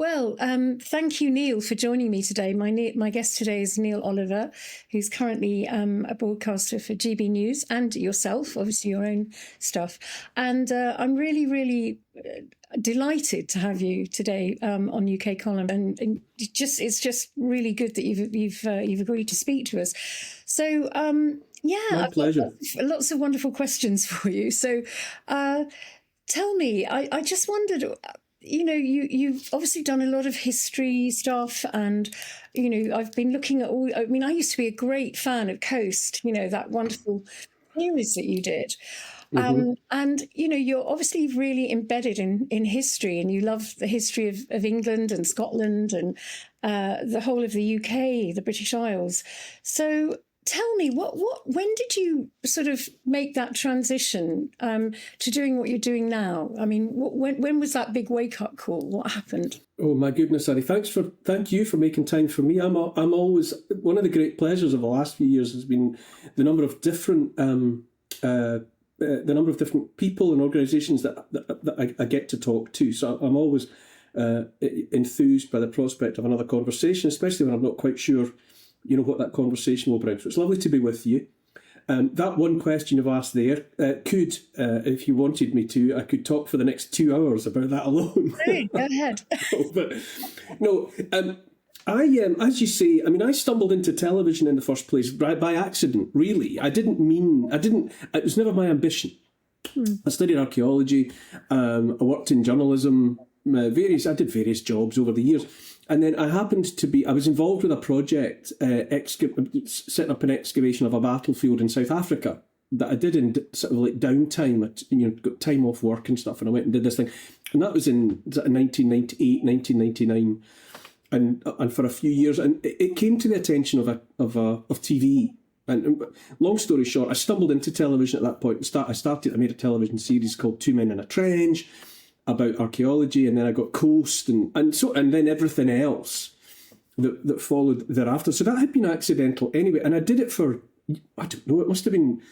Well, thank you, Neil, for joining me today. My guest today is Neil Oliver, who's currently a broadcaster for GB News, and yourself, obviously your own stuff. And I'm really, really delighted to have you today on UK Column, and it's just really good that you've agreed to speak to us. So yeah, My pleasure. I've got lots of wonderful questions for you. So tell me, I just wondered. You've obviously done a lot of history stuff, and I've been looking at all. I mean, I used to be a great fan of Coast. That wonderful series that you did. Hmm. And you're obviously really embedded in history, and you love the history of England and Scotland and the whole of the UK, the British Isles. So tell me, when did you sort of make that transition to doing what you're doing now? I mean, when was that big wake up call? What happened? Oh my goodness, Sandi! Thank you for making time for me. I'm always, one of the great pleasures of the last few years has been the number of different people and organisations that I get to talk to. So I'm always enthused by the prospect of another conversation, especially when I'm not quite sure, what that conversation will bring. So it's lovely to be with you. That one question you've asked there, if you wanted me to, I could talk for the next 2 hours about that alone. Hey, go ahead. As you say, I mean, I stumbled into television in the first place by accident, really. It was never my ambition. I studied archaeology, I worked in journalism, I did various jobs over the years. And then I was involved with a project setting up an excavation of a battlefield in South Africa that I did in sort of like downtime, got time off work and stuff, and I went and did this thing. And that was in 1998, 1999, and for a few years. And it came to the attention of TV. And long story short, I stumbled into television at that point. I made a television series called Two Men in a Trench about archaeology, and then I got Coast, and then everything else that followed thereafter. So that had been accidental anyway, and I did it for, I don't know, it must have been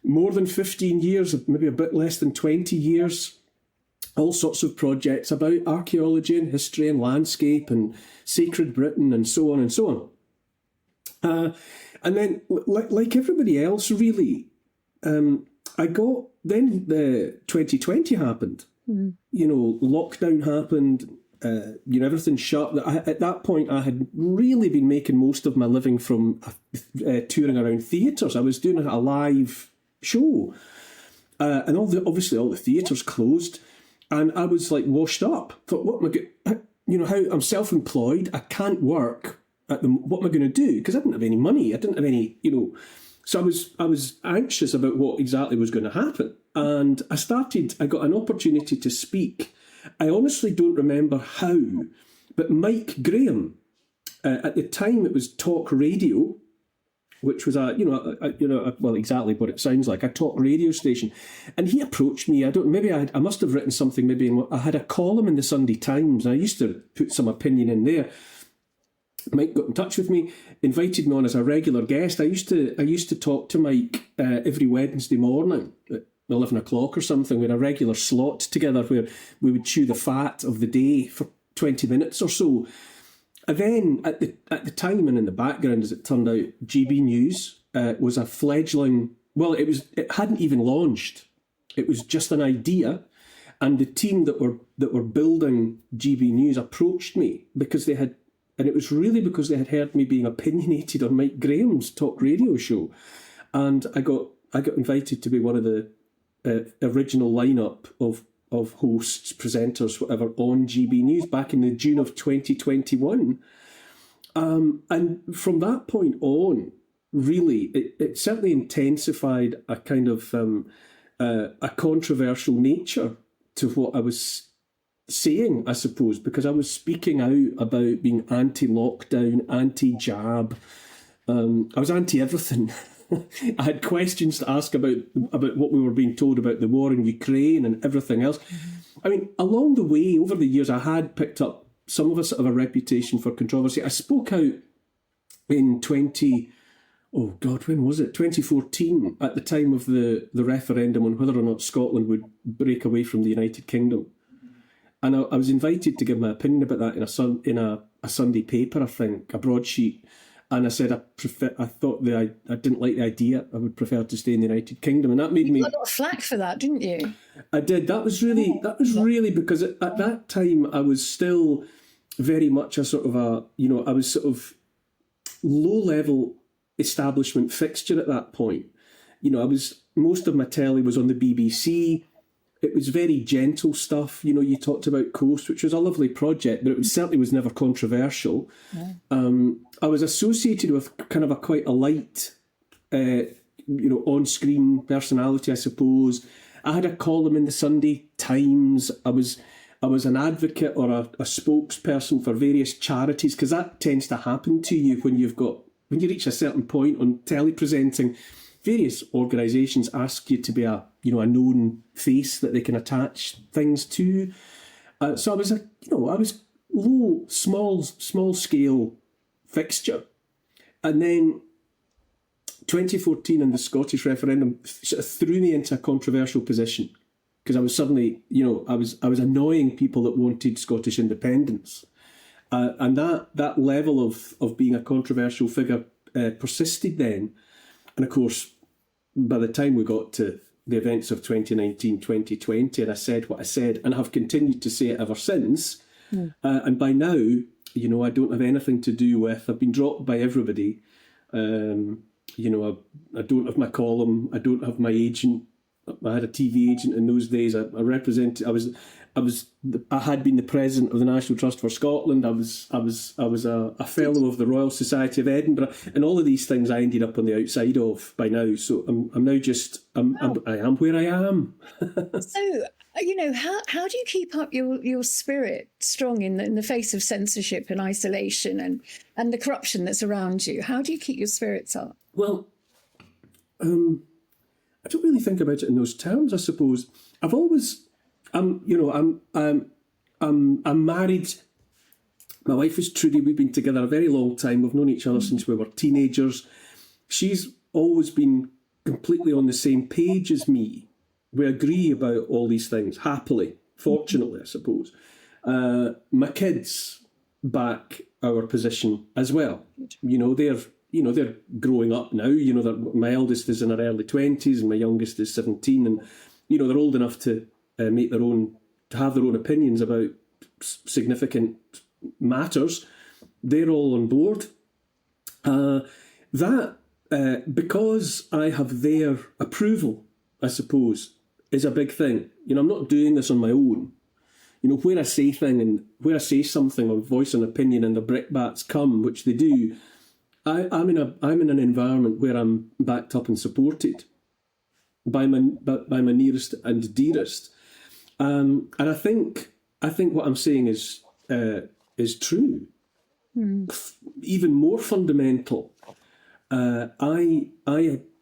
more than 15 years, maybe a bit less than 20 years. All sorts of projects about archaeology and history and landscape and sacred Britain and so on and so on. And then, like everybody else, really, the 2020 happened. Lockdown happened, everything shut. At that point, I had really been making most of my living from touring around theatres. I was doing a live show, and obviously all the theatres closed, and I was like washed up. Thought, what am I going? How I'm self-employed, I can't work. What am I going to do? Because I didn't have any money. I didn't have any, So I was anxious about what exactly was going to happen. And I got an opportunity to speak. I honestly don't remember how, but Mike Graham, at the time it was talk radio, which was exactly what it sounds like, a talk radio station. And he approached me. I must have written something, I had a column in the Sunday Times, and I used to put some opinion in there. Mike got in touch with me, invited me on as a regular guest. I used to talk to Mike every Wednesday morning at 11 o'clock or something. We had a regular slot together where we would chew the fat of the day for 20 minutes or so. And then at the time, and in the background, as it turned out, GB News was a fledgling. Well, it hadn't even launched. It was just an idea. And the team that were building GB News approached me because they had. And it was really because they had heard me being opinionated on Mike Graham's talk radio show. And I got invited to be one of the original lineup of hosts, presenters, whatever, on GB News back in the June of 2021. And from that point on, really, it certainly intensified a kind of a controversial nature to what I was saying, I suppose, because I was speaking out about being anti-lockdown, anti-jab. I was anti-everything. I had questions to ask about what we were being told about the war in Ukraine and everything else. I mean, along the way, over the years, I had picked up some of a sort of a reputation for controversy. I spoke out in 2014, at the time of the referendum on whether or not Scotland would break away from the United Kingdom. And I was invited to give my opinion about that in a Sunday paper, I think, a broadsheet. And I said I thought that I didn't like the idea. I would prefer to stay in the United Kingdom, and that made me. You got a lot of flack for that, didn't you? I did. That was really because at that time I was still very much a sort of I was sort of low level establishment fixture at that point. Most of my telly was on the BBC. It was very gentle stuff. You talked about Coast, which was a lovely project, but it certainly was never controversial. Yeah. I was associated with kind of quite a light, on-screen personality, I suppose. I had a column in the Sunday Times. I was an advocate or a spokesperson for various charities, because that tends to happen to you when you reach a certain point on telepresenting. Various organisations ask you to be a known face that they can attach things to. So I was I was low, small scale fixture, and then 2014 and the Scottish referendum sort of threw me into a controversial position, because I was suddenly I was annoying people that wanted Scottish independence, and that level of being a controversial figure persisted then. And of course, by the time we got to the events of 2019, 2020, and I said what I said, and have continued to say it ever since, and by now, I don't have anything to do with, I've been dropped by everybody. I don't have my column, I don't have my agent. I had a TV agent in those days. I had been the president of the National Trust for Scotland. I was a fellow of the Royal Society of Edinburgh, and all of these things I ended up on the outside of by now. So I'm now just I am where I am. So how do you keep up your spirit strong in the face of censorship and isolation and the corruption that's around you? How do you keep your spirits up? Well, I don't really think about it in those terms. I suppose I've always, I'm married. My wife is Trudy. We've been together a very long time. We've known each other since we were teenagers. She's always been completely on the same page as me. We agree about all these things happily, fortunately, I suppose. My kids back our position as well. They're growing up now. My eldest is in her early 20s and my youngest is 17, and they're old enough to have their own opinions about significant matters. They're all on board. Because I have their approval, I suppose, is a big thing. I'm not doing this on my own. Where I say something or voice an opinion and the brickbats come, which they do, I'm in an environment where I'm backed up and supported by my nearest and dearest, and I think what I'm saying is true. Even more fundamental, I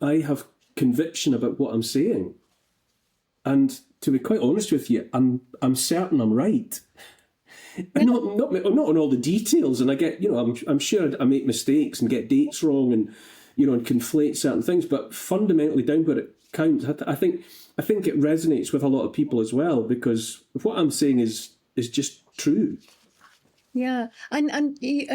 have conviction about what I'm saying, and to be quite honest with you, I'm certain I'm right. Not on all the details, and I get I'm sure I make mistakes and get dates wrong and and conflate certain things, but fundamentally down where it counts, I think it resonates with a lot of people as well, because what I'm saying is just true. Yeah, and you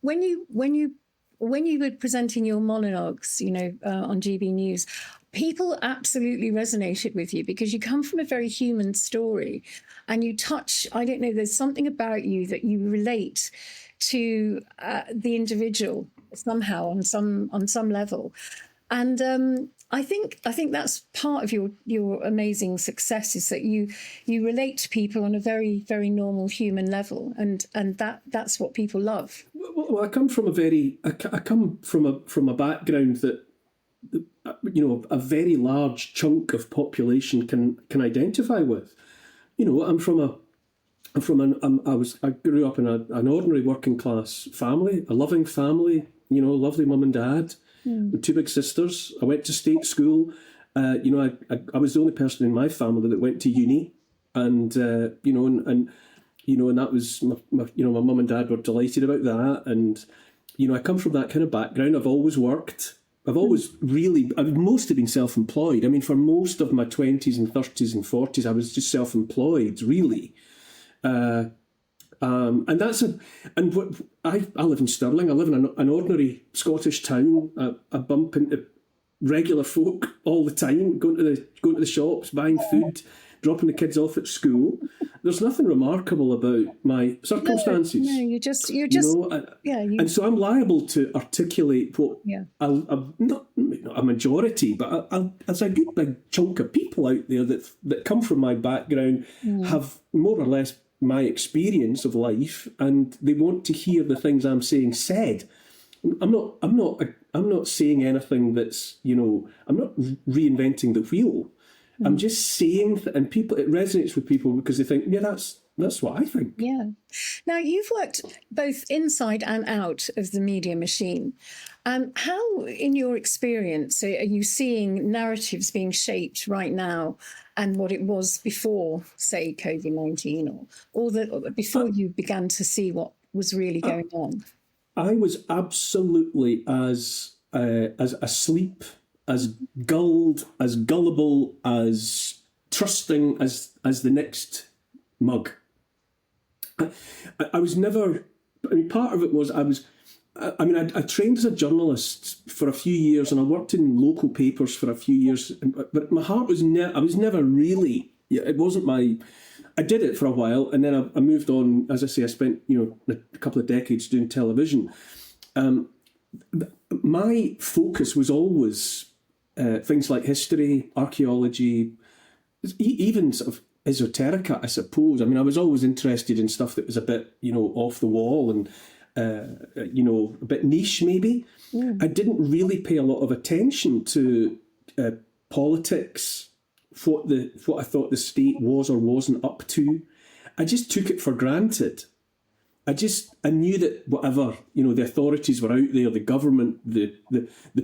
when you were presenting your monologues, on GB News, people absolutely resonated with you because you come from a very human story, and you touch. I don't know. There's something about you that you relate to the individual somehow on some level, and I think that's part of your amazing success, is that you relate to people on a very, very normal human level, and that's what people love. Well, I come from a background that a very large chunk of population can identify with. I grew up in an ordinary working class family, a loving family. Lovely mum and dad, with two big sisters. I went to state school. I was the only person in my family that went to uni, and and that was my mum and dad were delighted about that. And I come from that kind of background. I've always worked. I've mostly been self-employed. I mean, for most of my 20s and 30s and 40s, I was just self-employed, really. And I live in Stirling. I live in an ordinary Scottish town. I bump into regular folk all the time, going to the shops, buying food, dropping the kids off at school. There's nothing remarkable about my circumstances. No, you're just and so I'm liable to articulate what I'm not a majority, but there's a good big chunk of people out there that come from my background, have more or less my experience of life, and they want to hear the things I'm saying said. I'm not saying anything that's, I'm not reinventing the wheel. I'm just saying, and people, it resonates with people because they think, that's what I think. Yeah. Now, you've worked both inside and out of the media machine. How, in your experience, are you seeing narratives being shaped right now and what it was before, say, COVID-19 or before you began to see what was really going on? I was absolutely as asleep, as gulled, as gullible, as trusting as the next mug. I was never. I mean, part of it was I trained as a journalist for a few years, and I worked in local papers for a few years. But my heart was I was never really. It wasn't my. I did it for a while, and then I moved on. As I say, I spent a couple of decades doing television. My focus was always things like history, archaeology, even sort of esoterica, I suppose. I mean, I was always interested in stuff that was a bit, off the wall and, a bit niche, maybe. Yeah. I didn't really pay a lot of attention to politics, what I thought the state was or wasn't up to. I just took it for granted. I knew that whatever, the authorities were out there, the government, the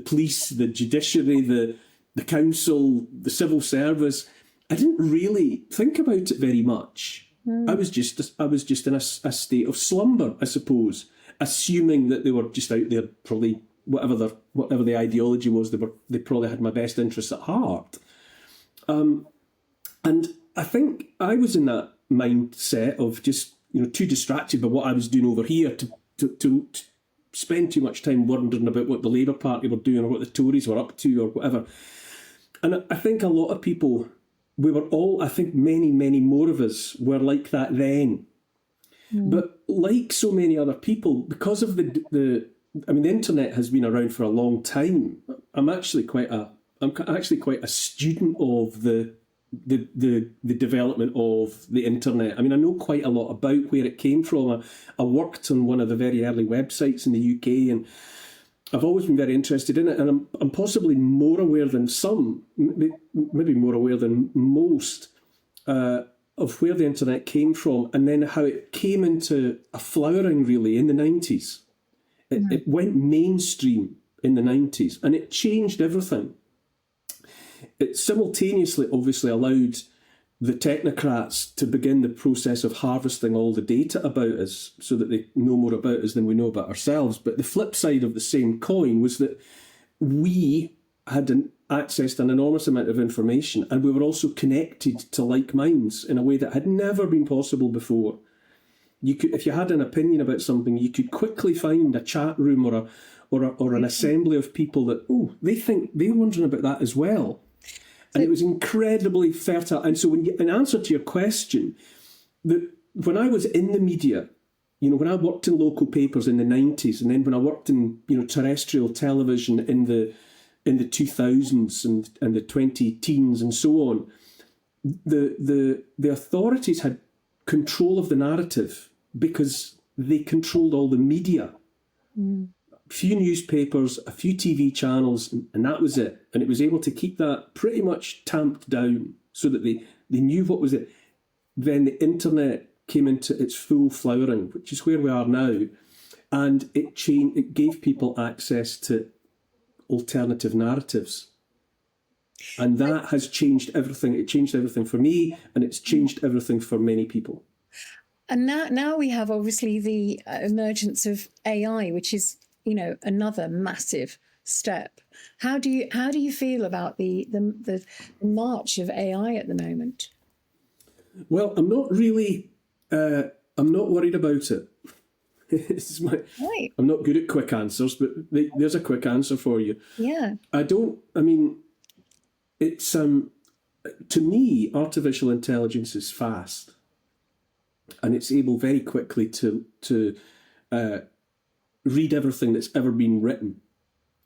police, the judiciary, the council, the civil service. I didn't really think about it very much. I was just in a state of slumber, I suppose, assuming that they were just out there, probably whatever the ideology was, they probably had my best interests at heart. And I think I was in that mindset of just too distracted by what I was doing over here to spend too much time wondering about what the Labour Party were doing or what the Tories were up to or whatever. And I think a lot of people, we were all, I think many, many more of us were like that then. But like so many other people, because of the internet has been around for a long time. I'm actually quite a student of the development of the internet. I mean, I know quite a lot about where it came from. I worked on one of the very early websites in the UK, and I've always been very interested in it. And I'm possibly more aware than some, maybe more aware than most, of where the internet came from, and then how it came into a flowering really in the 90s. It went mainstream in the 90s, and it changed everything. It simultaneously obviously allowed the technocrats to begin the process of harvesting all the data about us so that they know more about us than we know about ourselves. But the flip side of the same coin was that we had accessed an enormous amount of information, and we were also connected to like minds in a way that had never been possible before. You could, if you had an opinion about something, you could quickly find a chat room or an assembly of people that, they think they're wondering about that as well. And it was incredibly fertile. And so in answer to your question, when I was in the media, when I worked in local papers in the 90s, and then when I worked in, terrestrial television in the 2000s and the 2010s and so on, the authorities had control of the narrative because they controlled all the media. A few newspapers, a few TV channels, and that was it. And it was able to keep that pretty much tamped down so that they knew what was it. Then the internet came into its full flowering, which is where we are now. And it gave people access to alternative narratives. And that has changed everything. It changed everything for me, and it's changed everything for many people. And now we have obviously the emergence of AI, which is, another massive step. How do you feel about the march of AI at the moment? Well, I'm not really. I'm not worried about it. Right. I'm not good at quick answers, but there's a quick answer for you. Yeah. I mean, it's to me, artificial intelligence is fast, and it's able very quickly to read everything that's ever been written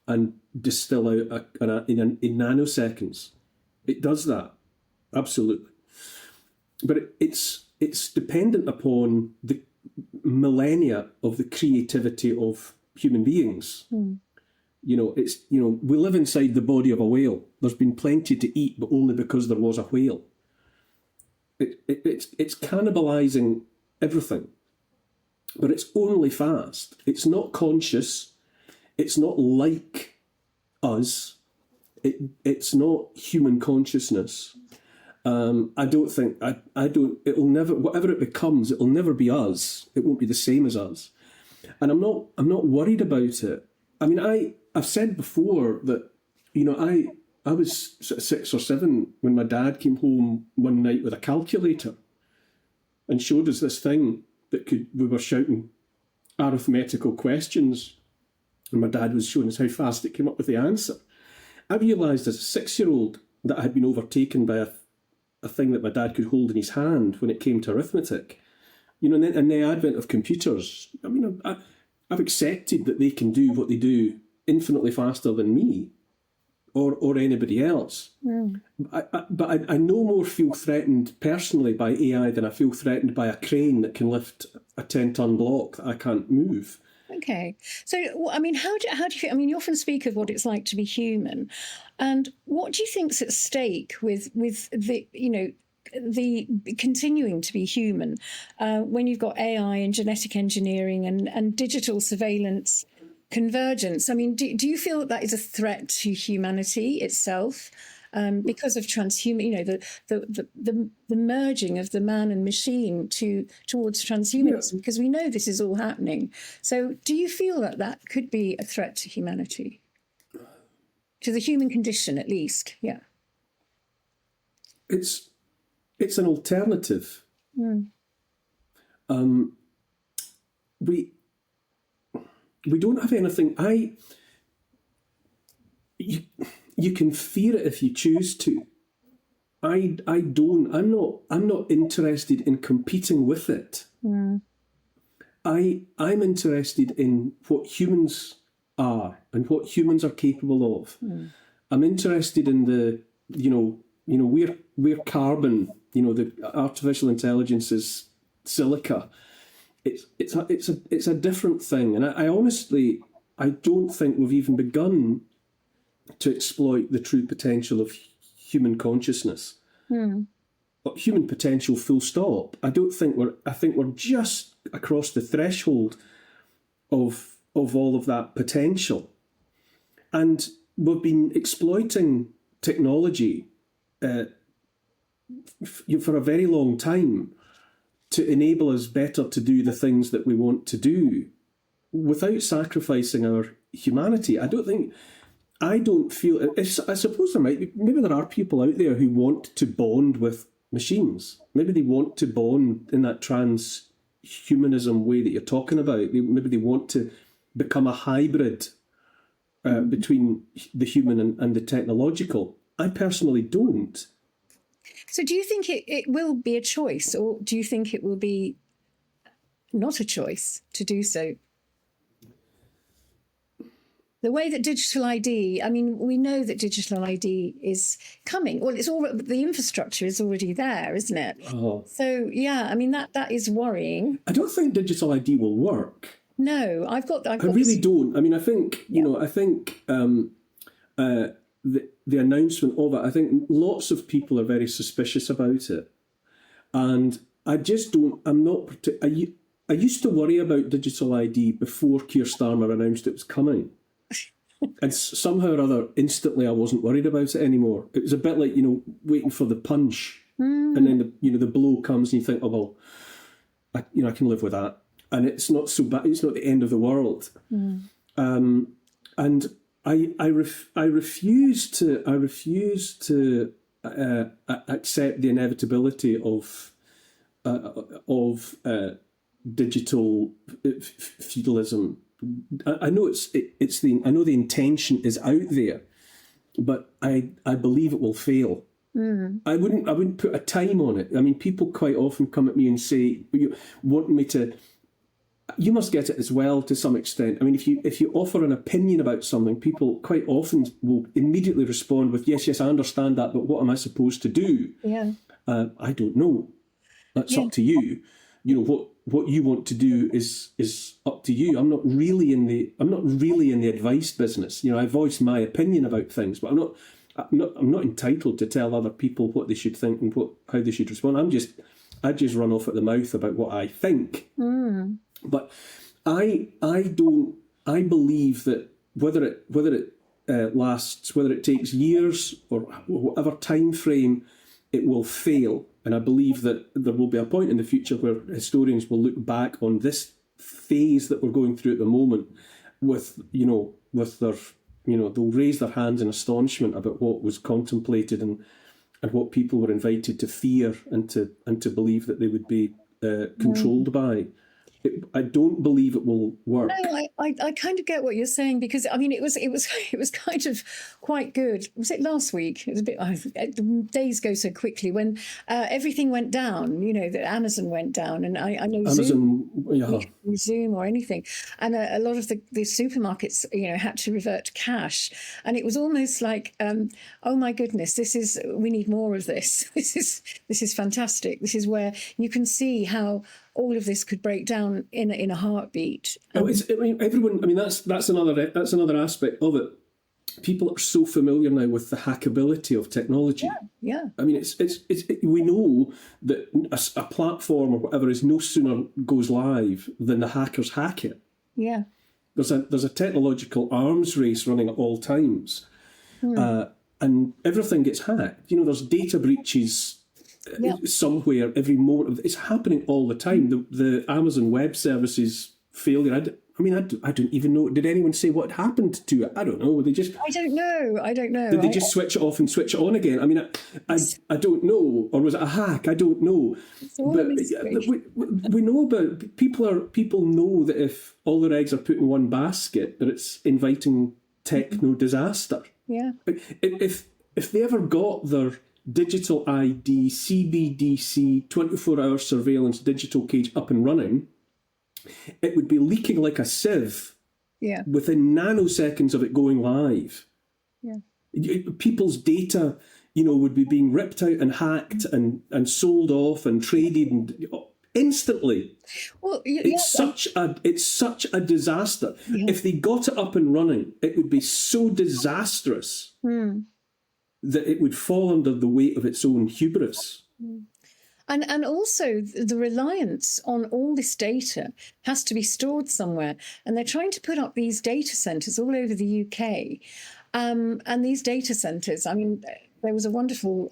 and distill out in nanoseconds. It does that, absolutely. But it's dependent upon the millennia of the creativity of human beings. We live inside the body of a whale. There's been plenty to eat, but only because there was a whale. It's cannibalizing everything, but it's only fast. It's not conscious. It's not like us. It's not human consciousness. I don't think it'll never, whatever it becomes, it'll never be us. It won't be the same as us. And I'm not worried about it. I mean, I've said before that, I was 6 or 7 when my dad came home one night with a calculator and showed us this thing we were shouting arithmetical questions, and my dad was showing us how fast it came up with the answer. I realised as a 6-year-old that I had been overtaken by a thing that my dad could hold in his hand when it came to arithmetic. And the advent of computers, I mean, I've accepted that they can do what they do infinitely faster than me or anybody else. But I no more feel threatened personally by AI than I feel threatened by a crane that can lift a 10-ton block that I can't move. Okay. So, I mean, how do you feel? I mean, you often speak of what it's like to be human. And what do you think's at stake with the, the continuing to be human when you've got AI and genetic engineering and digital surveillance convergence? I mean, do you feel that is a threat to humanity itself? Because of transhuman, the merging of the man and machine towards transhumanism, because we know this is all happening. So do you feel that could be a threat to humanity? To the human condition, at least, yeah. It's an alternative. We don't have anything. You can fear it if you choose to. I don't. I'm not interested in competing with it. I'm interested in what humans are and what humans are capable of. I'm interested in we're carbon. The artificial intelligence is silica. It's a different thing, and I honestly don't think we've even begun to exploit the true potential of human consciousness. Human potential, full stop. I think we're just across the threshold of all of that potential. And we've been exploiting technology for a very long time to enable us better to do the things that we want to do without sacrificing our humanity. I don't feel. I suppose maybe there are people out there who want to bond with machines. Maybe they want to bond in that transhumanism way that you're talking about. Maybe they want to become a hybrid between the human and the technological. I personally don't. So do you think it will be a choice, or do you think it will be not a choice to do so? The way that digital ID, I mean, we know that digital ID is coming. Well, the infrastructure is already there, isn't it? Oh. So, yeah, I mean, that is worrying. I don't think digital ID will work. No, I really don't. I mean, I think, the announcement of it, I think lots of people are very suspicious about it. And I just don't, I used to worry about digital ID before Keir Starmer announced it was coming. And somehow or other, instantly, I wasn't worried about it anymore. It was a bit like, waiting for the punch. And then, the blow comes and you think, oh, well, I can live with that. And it's not so bad. It's not the end of the world. And I refuse to accept the inevitability of digital feudalism. I know I know the intention is out there, but I believe it will fail. I wouldn't put a time on it. I mean, people quite often come at me and say, "You want me to." You must get it as well to some extent. I mean, if you offer an opinion about something, people quite often will immediately respond with, yes, I understand that, but what am I supposed to do? Yeah. I don't know. That's up to you. You know, what you want to do is up to you. I'm not really in the advice business. You know, I voice my opinion about things, but I'm not entitled to tell other people what they should think and how they should respond. I just run off at the mouth about what I think. But I believe that whether it lasts, whether it takes years or whatever time frame, it will fail. And I believe that there will be a point in the future where historians will look back on this phase that we're going through at the moment with their, they'll raise their hands in astonishment about what was contemplated and what people were invited to fear and to believe that they would be controlled by. I don't believe it will work. No, I kind of get what you're saying, because I mean it was kind of quite good. Was it last week? It was a bit. The days go so quickly when everything went down. You know, that Amazon went down, and I know Zoom or anything, and a lot of the supermarkets had to revert to cash, and it was almost like oh my goodness, we need more of this. This is fantastic. This is where you can see how all of this could break down in a heartbeat. That's another aspect of it. People are so familiar now with the hackability of technology. Yeah. I mean, we know that a platform or whatever is no sooner goes live than the hackers hack it. Yeah. There's a technological arms race running at all times, and everything gets hacked. You know, there's data breaches. Somewhere every moment. It's happening all the time. The Amazon Web Services failure. I don't even know. Did anyone say what happened to it? I don't know. I don't know. Did they just switch it off and switch it on again? I mean, I don't know. Or was it a hack? I don't know. But we know about people know that if all their eggs are put in one basket, that it's inviting techno disaster. Yeah. If they ever got their digital ID, CBDC, 24-hour surveillance digital cage up and running, it would be leaking like a sieve within nanoseconds of it going live. Yeah. People's data, would be being ripped out and hacked and sold off and traded and instantly. Well, it's such a disaster. Yeah. If they got it up and running, it would be so disastrous. That it would fall under the weight of its own hubris. And also the reliance on all this data has to be stored somewhere. And they're trying to put up these data centres all over the UK. And these data centres, I mean, there was a wonderful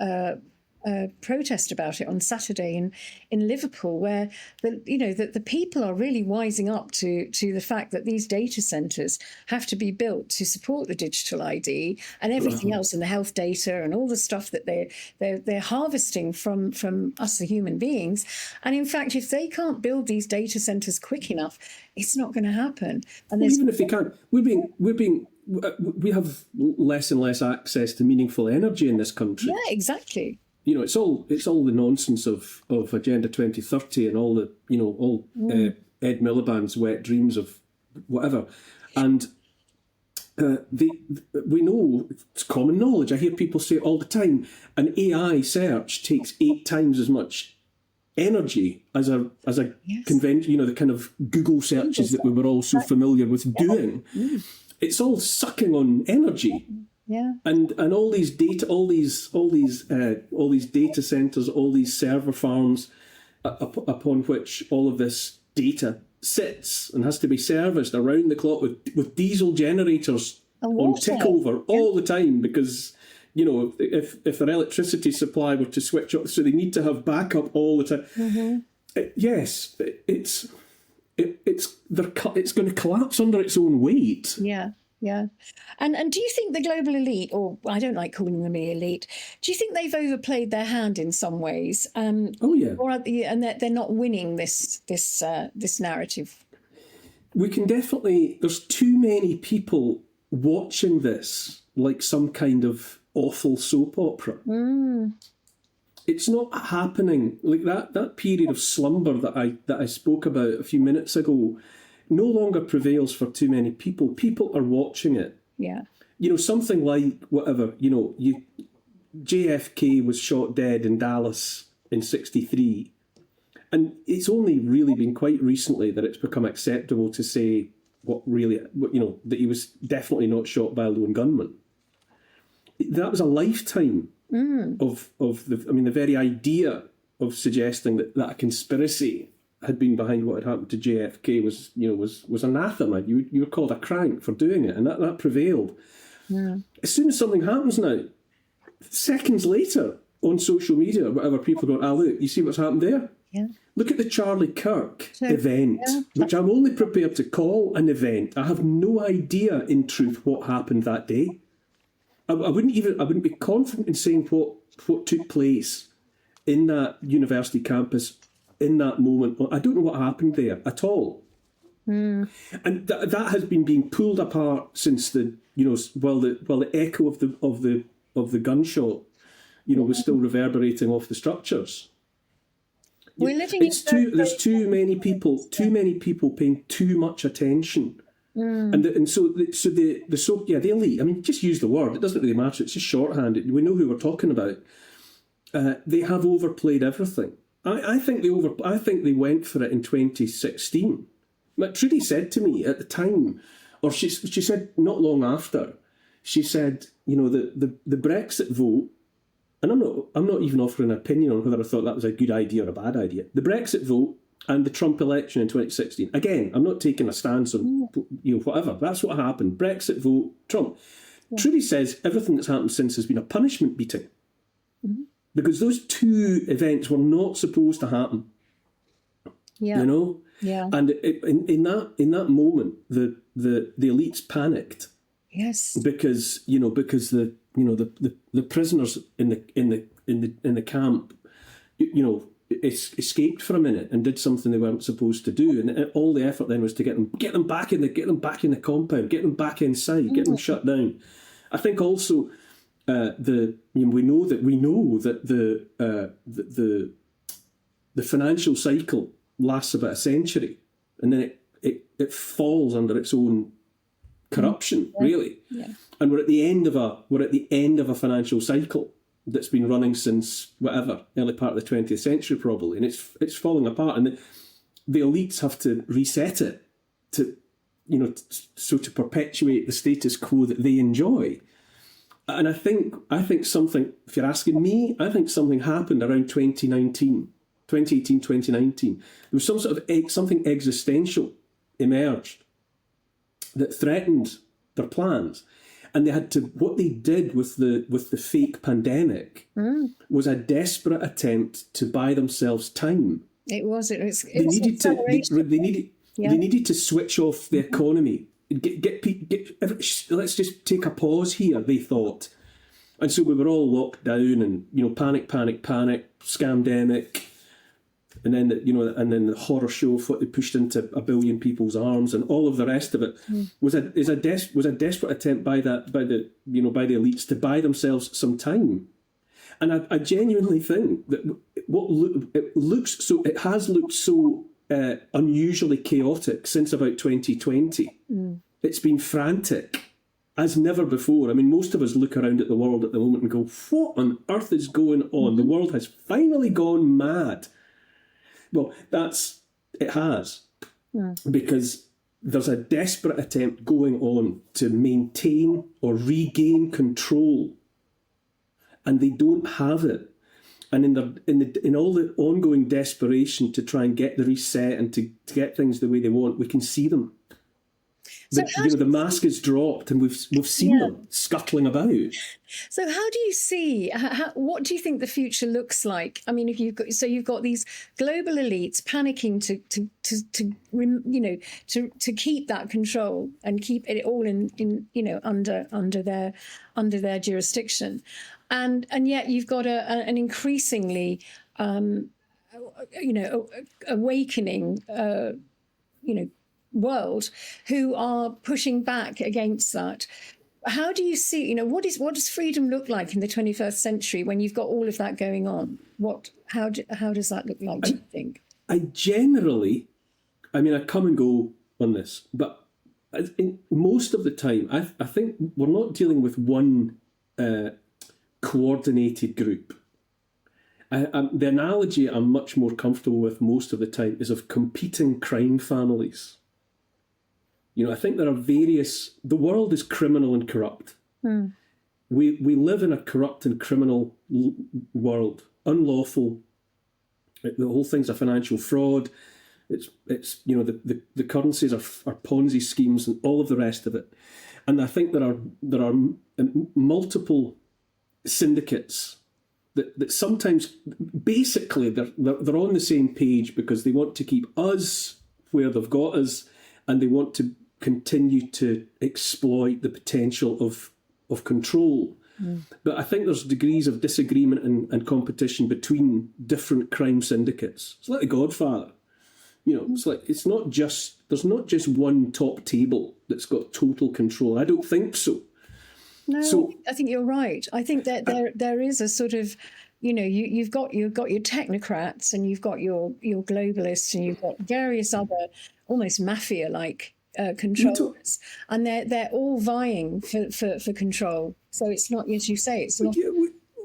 protest about it on Saturday in Liverpool, where the people are really wising up to the fact that these data centres have to be built to support the digital ID and everything else, and the health data and all the stuff that they're harvesting from us, the human beings. And in fact, if they can't build these data centres quick enough, it's not going to happen. And even if they can't, we have less and less access to meaningful energy in this country. Yeah, exactly. It's all the nonsense of Agenda 2030 and all the Ed Miliband's wet dreams of whatever, and we know, it's common knowledge. I hear people say all the time, an AI search takes 8 times as much energy as a convention. The kind of Google searches that we were all so familiar with doing. It's all sucking on energy. Yeah. And all these data, all these data centers, all these server farms, upon which all of this data sits and has to be serviced around the clock with diesel generators on tick over all the time, because if their electricity supply were to switch off, so they need to have backup all the time. It's going to collapse under its own weight. Yeah. Yeah. And do you think the global elite, or I don't like calling them the elite, do you think they've overplayed their hand in some ways? Oh yeah. Or and they're not winning this narrative? We can definitely, there's too many people watching this like some kind of awful soap opera. It's not happening. Like that period of slumber that I spoke about a few minutes ago no longer prevails for too many people. People are watching it. Yeah. Something like whatever, JFK was shot dead in Dallas in 1963. And it's only really been quite recently that it's become acceptable to say that he was definitely not shot by a lone gunman. That was a lifetime of the very idea of suggesting that a conspiracy had been behind what had happened to JFK was anathema. You were called a crank for doing it, and that prevailed. Yeah. As soon as something happens now, seconds later on social media or whatever, people go, look, you see what's happened there? Yeah. Look at the Charlie Kirk event, which I'm only prepared to call an event. I have no idea, in truth, what happened that day. I wouldn't be confident in saying what took place in that university campus in that moment. I don't know what happened there at all. And that has been being pulled apart since the echo of the gunshot was still reverberating off the structures. We're living there's too many people paying too much attention. The elite, I mean, just use the word, it doesn't really matter, it's just shorthand, we know who we're talking about. They have overplayed everything. I think they went for it in 2016. But Trudy said to me at the time, or she said not long after, she said, the Brexit vote, and I'm not even offering an opinion on whether I thought that was a good idea or a bad idea. The Brexit vote and the Trump election in 2016. Again, I'm not taking a stance on whatever. That's what happened. Brexit vote, Trump. Yeah. Trudy says everything that's happened since has been a punishment beating. Mm-hmm. Because those two events were not supposed to happen. Yeah. Yeah. And in that moment, the elites panicked. Yes. Because the prisoners in the camp, escaped for a minute and did something they weren't supposed to do, and all the effort then was to get them back in the compound, get them back inside, get them shut down. I think also we know that the financial cycle lasts about a century, and then it falls under its own corruption, really. Yeah. And we're at the end of a financial cycle that's been running since early part of the 20th century probably, and it's falling apart, and the elites have to reset it to perpetuate the status quo that they enjoy. And I think something, if you're asking me, I think something happened around 2018, 2019. There was some sort of something existential emerged that threatened their plans. And what they did with the fake pandemic was a desperate attempt to buy themselves time. They needed to switch off the economy. Let's just take a pause here, they thought. And so we were all locked down and, panic, scamdemic. And then the horror show of what they pushed into a billion people's arms and all of the rest of it was a desperate attempt by the elites to buy themselves some time. And I genuinely think that it has looked so unusually chaotic since about 2020. It's been frantic as never before. I mean, most of us look around at the world at the moment and go, what on earth is going on? The world has finally gone mad. Well, it has, because there's a desperate attempt going on to maintain or regain control, and they don't have it. And in all the ongoing desperation to try and get the reset and to get things the way they want, we can see them. So how do the mask is dropped, and we've seen them scuttling about. So how do you see, what do you think the future looks like? I mean, if you've got these global elites panicking to keep that control and keep it all in under their jurisdiction, and yet you've got an increasingly awakening world who are pushing back against that. How do you see, what does freedom look like in the 21st century when you've got all of that going on? How does that look like, do you think? I come and go on this, but most of the time, I think we're not dealing with one coordinated group. The analogy I'm much more comfortable with most of the time is of competing crime families. I think there are the world is criminal and corrupt. We live in a corrupt and criminal world, unlawful. The whole thing's a financial fraud. It's the currencies are Ponzi schemes and all of the rest of it. And I think there are multiple syndicates that sometimes basically they're on the same page because they want to keep us where they've got us, and they want to continue to exploit the potential of control. But I think there's degrees of disagreement and competition between different crime syndicates. It's like The Godfather. It's like there's not just one top table that's got total control. I don't think so. No, I think you're right. I think that there is a sort of, you've got your technocrats, and you've got your globalists, and you've got various other almost mafia-like controllers, and they're all vying for control. So it's not, as you say, it's not.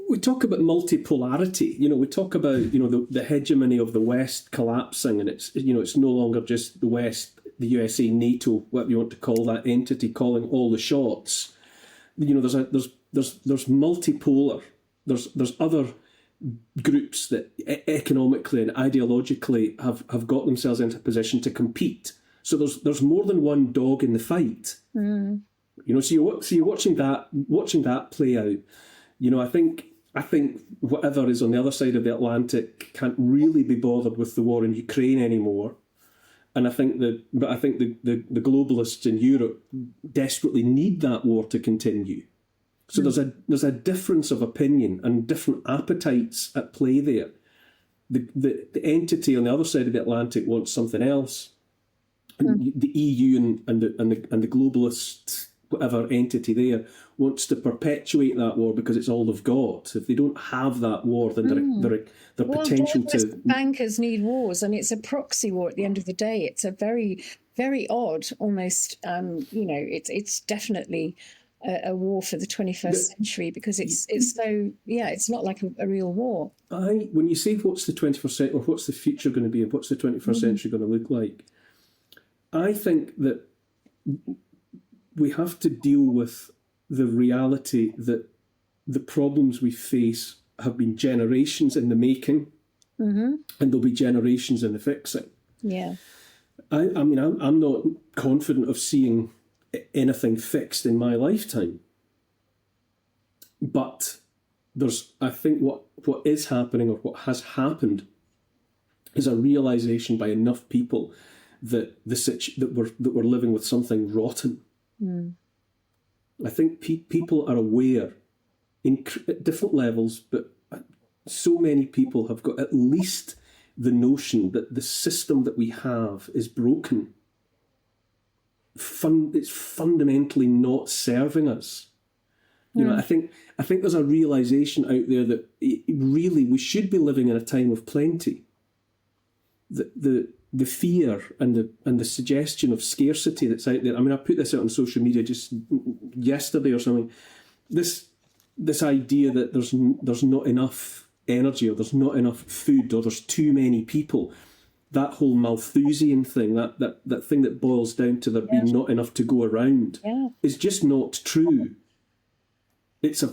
We talk about multipolarity. We talk about the hegemony of the West collapsing, and it's no longer just the West, the USA, NATO, what you want to call that entity, calling all the shots. There's multipolar. There's other groups that economically and ideologically have got themselves into a position to compete. So there's more than one dog in the fight. So you're watching that play out. I think whatever is on the other side of the Atlantic can't really be bothered with the war in Ukraine anymore. And I think the globalists in Europe desperately need that war to continue. So there's a difference of opinion and different appetites at play there. The entity on the other side of the Atlantic wants something else. And the EU and the globalist whatever entity there wants to perpetuate that war because it's all they've got. If they don't have that war, then their potential to... Bankers need wars, and it's a proxy war at the end of the day. It's a very, very odd, almost, it's definitely a war for the 21st century because it's so, it's not like a real war. When you say what's the 21st century, or what's the future going to be, and what's the 21st century going to look like, I think that we have to deal with the reality that the problems we face have been generations in the making, and there'll be generations in the fixing. Yeah. I'm not confident of seeing anything fixed in my lifetime. But I think what is happening, or what has happened, is a realisation by enough people that we're living with something rotten. I think people are aware at different levels, but so many people have got at least the notion that the system that we have is broken. It's fundamentally not serving us. I think there's a realisation out there that really we should be living in a time of plenty. The fear and the suggestion of scarcity that's out there. I mean, I put this out on social media just yesterday or something. This idea that there's not enough energy, or there's not enough food, or there's too many people. That whole Malthusian thing, that thing that boils down to there being not enough to go around, is just not true. It's a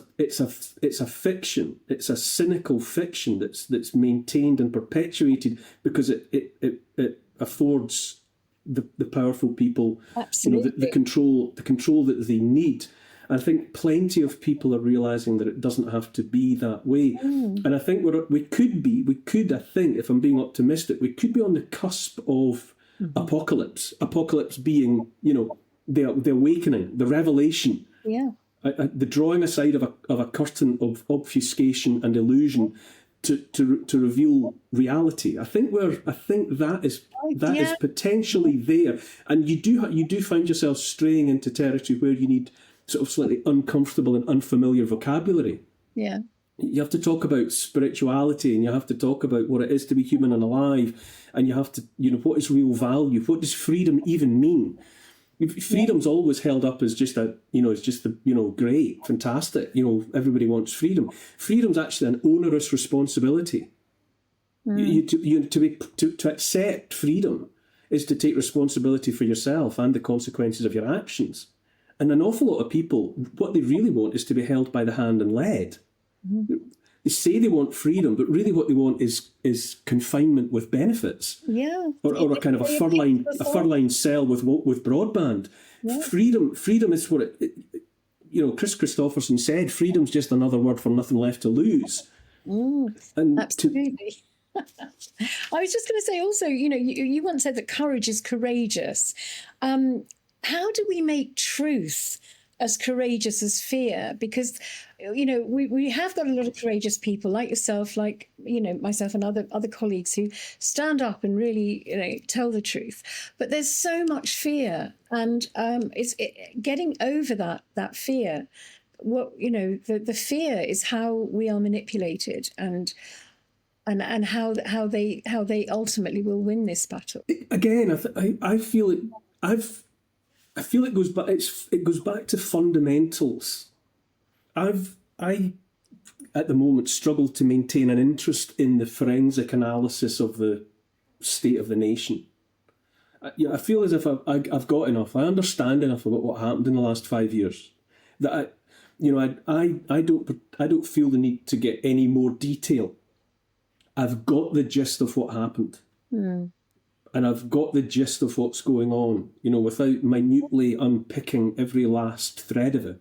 fiction. It's a cynical fiction that's maintained and perpetuated because it affords the powerful people, Absolutely. the control that they need. I think plenty of people are realising that it doesn't have to be that way. And I think we could, I think, if I'm being optimistic, we could be on the cusp of apocalypse. Apocalypse being, the awakening, the revelation. Yeah. The drawing aside of a curtain of obfuscation and illusion to reveal reality. I think that is potentially there, and you do find yourself straying into territory where you need sort of slightly uncomfortable and unfamiliar vocabulary. Yeah. You have to talk about spirituality, and you have to talk about what it is to be human and alive, and you have to, what is real value? What does freedom even mean? Freedom's always held up as just great, fantastic. Everybody wants freedom. Freedom's actually an onerous responsibility. To accept freedom is to take responsibility for yourself and the consequences of your actions. And an awful lot of people, what they really want is to be held by the hand and led. They say they want freedom, but really what they want is confinement with benefits. Yeah. Or a kind of a fur-lined cell with broadband. Yeah. Freedom is what Chris Christopherson said, freedom's just another word for nothing left to lose. And absolutely. I was just going to say also, you once said that courage is courageous. How do we make truth as courageous as fear? Because, we have got a lot of courageous people like yourself, like, myself and other colleagues who stand up and really, tell the truth. But there's so much fear, and getting over that fear. The fear is how we are manipulated, and how they ultimately will win this battle. Again, I feel it. I feel it goes back to fundamentals. I at the moment struggle to maintain an interest in the forensic analysis of the state of the nation. I feel as if I've got enough. I understand enough about what happened in the last 5 years that I don't feel the need to get any more detail. I've got the gist of what happened. And I've got the gist of what's going on, without minutely unpicking every last thread of it.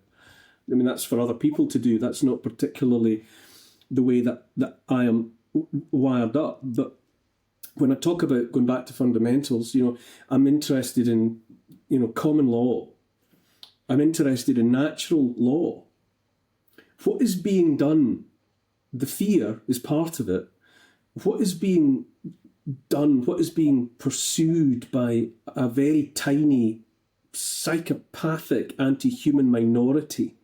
I mean, that's for other people to do. That's not particularly the way that I am wired up. But when I talk about going back to fundamentals, I'm interested in, common law. I'm interested in natural law. What is being done? The fear is part of it. What is being done, what is being pursued by a very tiny, psychopathic, anti-human minority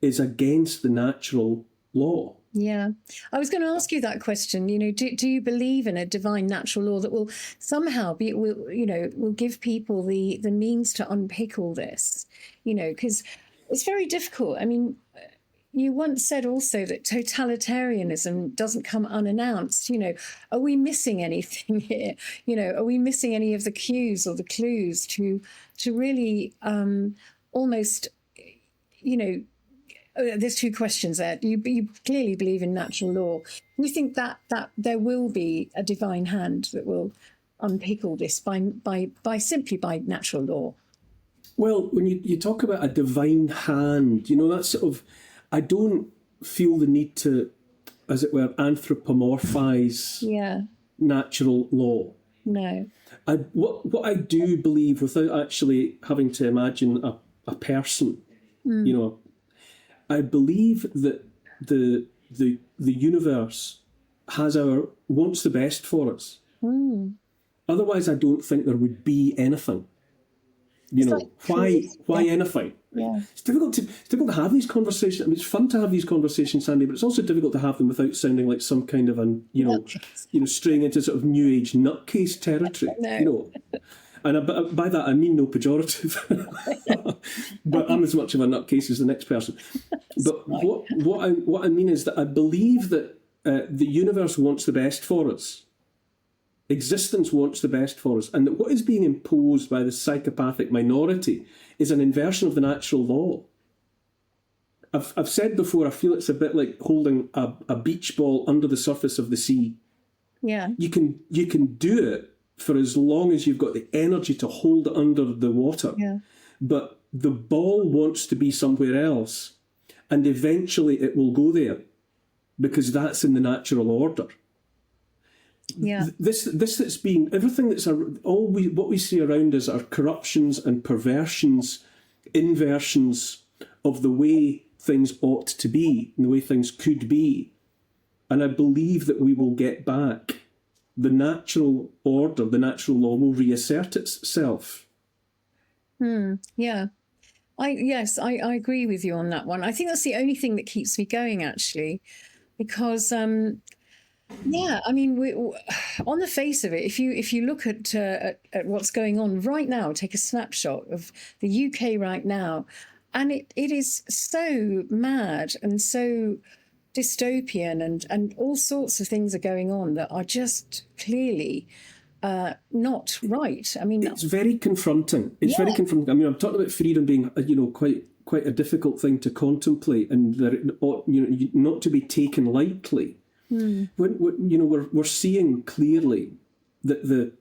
is against the natural law. Yeah. I was going to ask you that question. Do you believe in a divine natural law that will somehow will give people the means to unpick all this? Because it's very difficult. I mean, you once said also that totalitarianism doesn't come unannounced. Are we missing anything here? Are we missing any of the cues or the clues to really almost, there's two questions there. You clearly believe in natural law. Do you think that there will be a divine hand that will unpick all this simply by natural law? Well, when you talk about a divine hand, that's sort of, I don't feel the need to, as it were, anthropomorphise natural law. No. What I do believe, without actually having to imagine a person, I believe that the universe wants the best for us. Otherwise, I don't think there would be anything. Why anything? Yeah. It's difficult to have these conversations. I mean, it's fun to have these conversations, Sandy, but it's also difficult to have them without sounding like some kind of straying into sort of new age nutcase territory. No. And by that I mean no pejorative, but I'm as much of a nutcase as the next person. But what I mean is that I believe that the universe wants the best for us. Existence wants the best for us, and that what is being imposed by the psychopathic minority is an inversion of the natural law. I've said before, I feel it's a bit like holding a beach ball under the surface of the sea. Yeah. You can do it for as long as you've got the energy to hold it under the water. Yeah. But the ball wants to be somewhere else, and eventually it will go there because that's in the natural order. Yeah. This that's been everything that's what we see around us are corruptions and perversions, inversions of the way things ought to be and the way things could be. And I believe that we will get back. The natural order, the natural law will reassert itself. Yeah. I agree with you on that one. I think that's the only thing that keeps me going, actually, because yeah, I mean, on the face of it, if you look at what's going on right now, take a snapshot of the UK right now, and it is so mad and so dystopian, and all sorts of things are going on that are just clearly not right. I mean, it's very confronting. It's very confronting. I mean, I'm talking about freedom being, quite a difficult thing to contemplate, and that not to be taken lightly. When we're seeing clearly that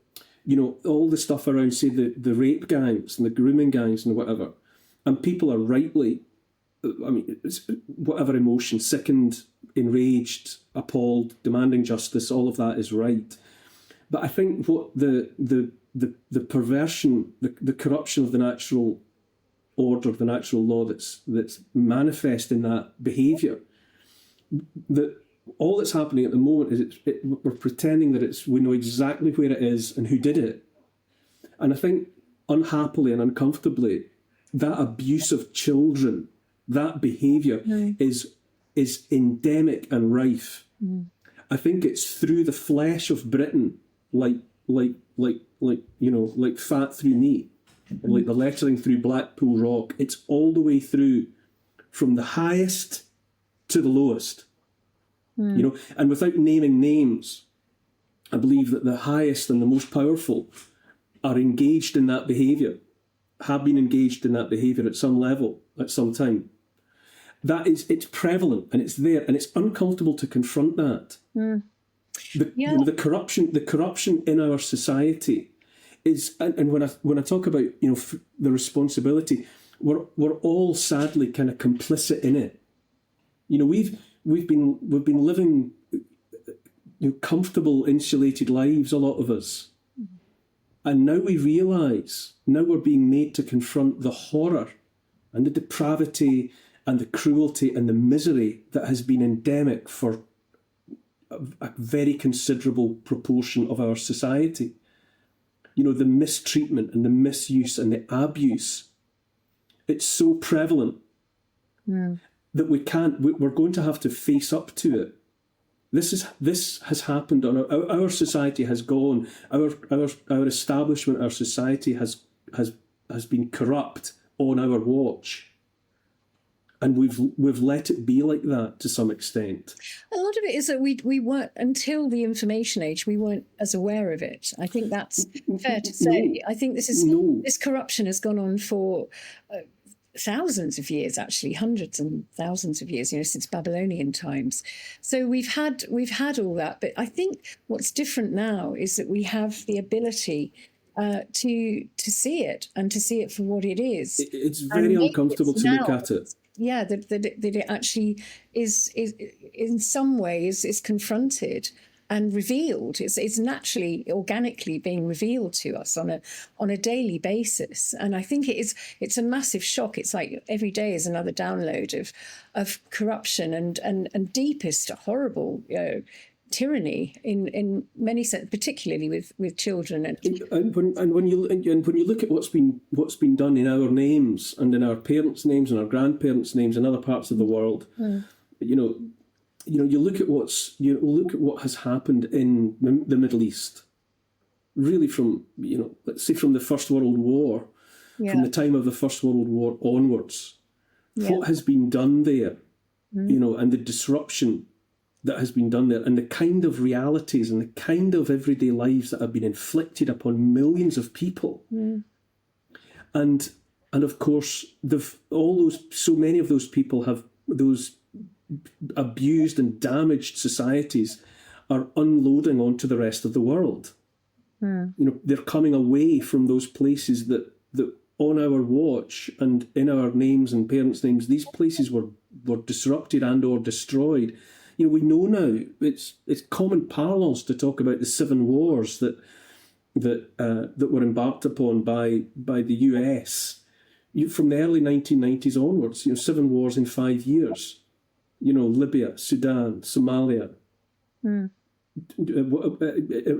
all the stuff around, say, the rape gangs and the grooming gangs and whatever, and people are rightly, I mean, it's whatever emotion, sickened, enraged, appalled, demanding justice, all of that is right. But I think what the perversion, the corruption of the natural order, the natural law that's manifest in that behaviour, that all that's happening at the moment is we're pretending that we know exactly where it is and who did it. And I think unhappily and uncomfortably, that abuse of children, that behaviour is endemic and rife. I think it's through the flesh of Britain, like fat through meat, like the lettering through Blackpool Rock. It's all the way through, from the highest to the lowest. And without naming names, I believe that the highest and the most powerful are engaged in that behaviour, have been engaged in that behaviour at some level, at some time. It's prevalent and it's there, and it's uncomfortable to confront that. The corruption in our society is, and when I talk about the responsibility, we're all sadly kind of complicit in it. We've been living comfortable, insulated lives, a lot of us, and now we realise, now we're being made to confront the horror and the depravity and the cruelty and the misery that has been endemic for a very considerable proportion of our society. The mistreatment and the misuse and the abuse. It's so prevalent that we're going to have to face up to it. This has happened on our society has gone, our establishment, our society has been corrupt on our watch. And we've let it be like that to some extent. A lot of it is that we weren't, until the information age, we weren't as aware of it. I think that's fair to say. No. I think this corruption has gone on for thousands of years, actually, hundreds and thousands of years, since Babylonian times. So we've had all that. But I think what's different now is that we have the ability to see it, and to see it for what it is. It's very uncomfortable to look at it. Yeah, that it actually is in some ways is confronted and revealed. It's naturally, organically being revealed to us on a daily basis. And I think it's a massive shock. It's like every day is another download of corruption and deepest horrible tyranny in many sense, particularly with children. And when you look at what's been done in our names and in our parents' names and our grandparents' names in other parts of the world, you look at what has happened in the Middle East, really from let's say from the First World War, from the time of the First World War onwards, what has been done there, and the disruption that has been done there, and the kind of realities and the kind of everyday lives that have been inflicted upon millions of people. And of course, so many of those people have those abused and damaged societies are unloading onto the rest of the world. They're coming away from those places that on our watch and in our names and parents' names, these places were disrupted and or destroyed. We know now it's common parlance to talk about the 7 wars that were embarked upon by the US from the early 1990s onwards. 7 wars in 5 years. Libya, Sudan, Somalia,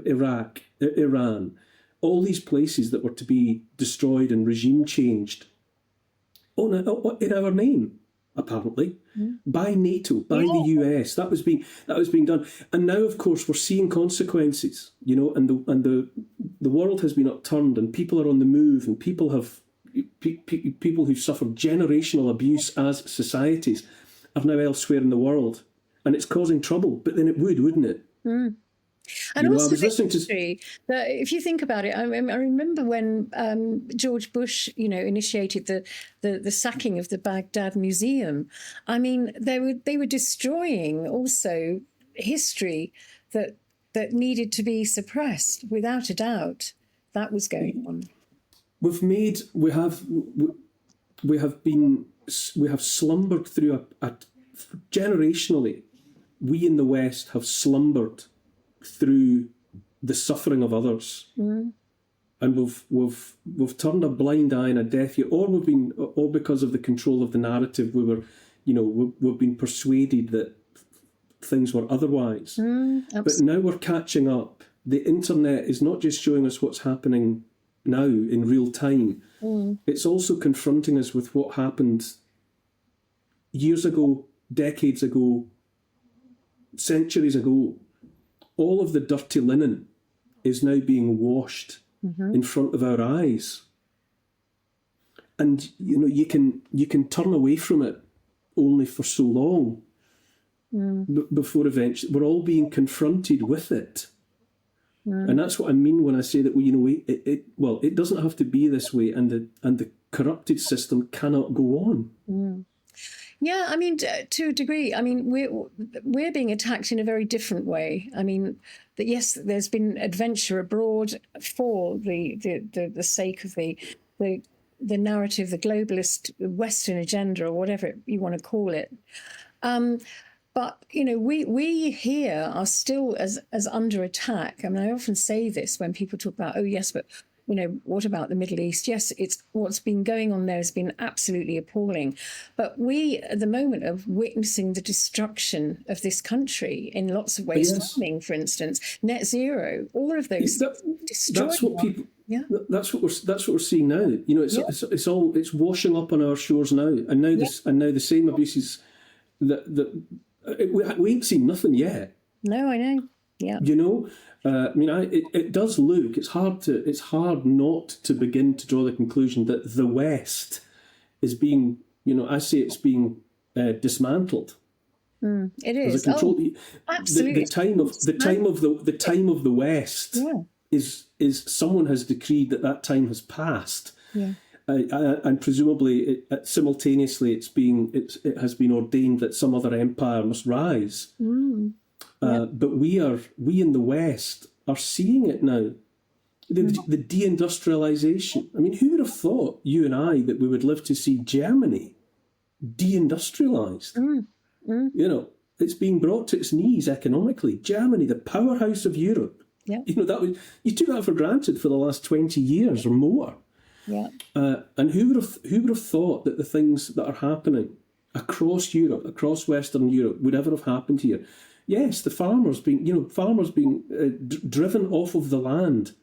Iraq, Iran, all these places that were to be destroyed and regime changed in our name, apparently, by NATO, by the US. That was being done, and now, of course, we're seeing consequences. And the world has been upturned, and people are on the move, and people who've suffered generational abuse as societies are now elsewhere in the world, and it's causing trouble. But then it wouldn't it? And also, I was listening that if you think about it, I remember when George Bush, initiated the sacking of the Baghdad Museum. I mean, they were destroying also history that needed to be suppressed. Without a doubt, that was going on. We have slumbered through generationally. We in the West have slumbered through the suffering of others, and we've turned a blind eye and a deaf ear, or because of the control of the narrative, we've been persuaded that things were otherwise. But now we're catching up. The internet is not just showing us what's happening now in real time. It's also confronting us with what happened years ago, decades ago, centuries ago. All of the dirty linen is now being washed in front of our eyes. And you can turn away from it only for so long before eventually we're all being confronted with it. And that's what I mean when I say that it doesn't have to be this way, and the corrupted system cannot go on. Yeah, I mean, to a degree. I mean, we're being attacked in a very different way. I mean, yes, there's been adventure abroad for the sake of the narrative, the globalist Western agenda, or whatever you want to call it. But we here are still as under attack. I mean, I often say this when people talk about, oh yes, but what about the Middle East? Yes, it's what's been going on there has been absolutely appalling. But we, at the moment, are witnessing the destruction of this country in lots of ways. Yes. Farming, for instance, net zero, all of those destroyed. That's what people. Yeah. That's what we're seing now. It's washing up on our shores now, and now the same abuses we ain't seen nothing yet. No, I know. Yeah. It does look. It's hard not to begin to draw the conclusion that the West is being. I say it's being dismantled. It is. Absolutely. The time of the West is someone has decreed that time has passed. Yeah. And presumably, simultaneously, it has been ordained that some other empire must rise. But we in the West are seeing it now. The deindustrialization. I mean, who would have thought, you and I, that we would live to see Germany deindustrialized? It's being brought to its knees economically. Germany, the powerhouse of Europe. Yeah. You took that for granted for the last 20 years or more. Yeah. And who would have thought that the things that are happening across Europe, across Western Europe, would ever have happened here? Yes, the farmers being driven off of the land,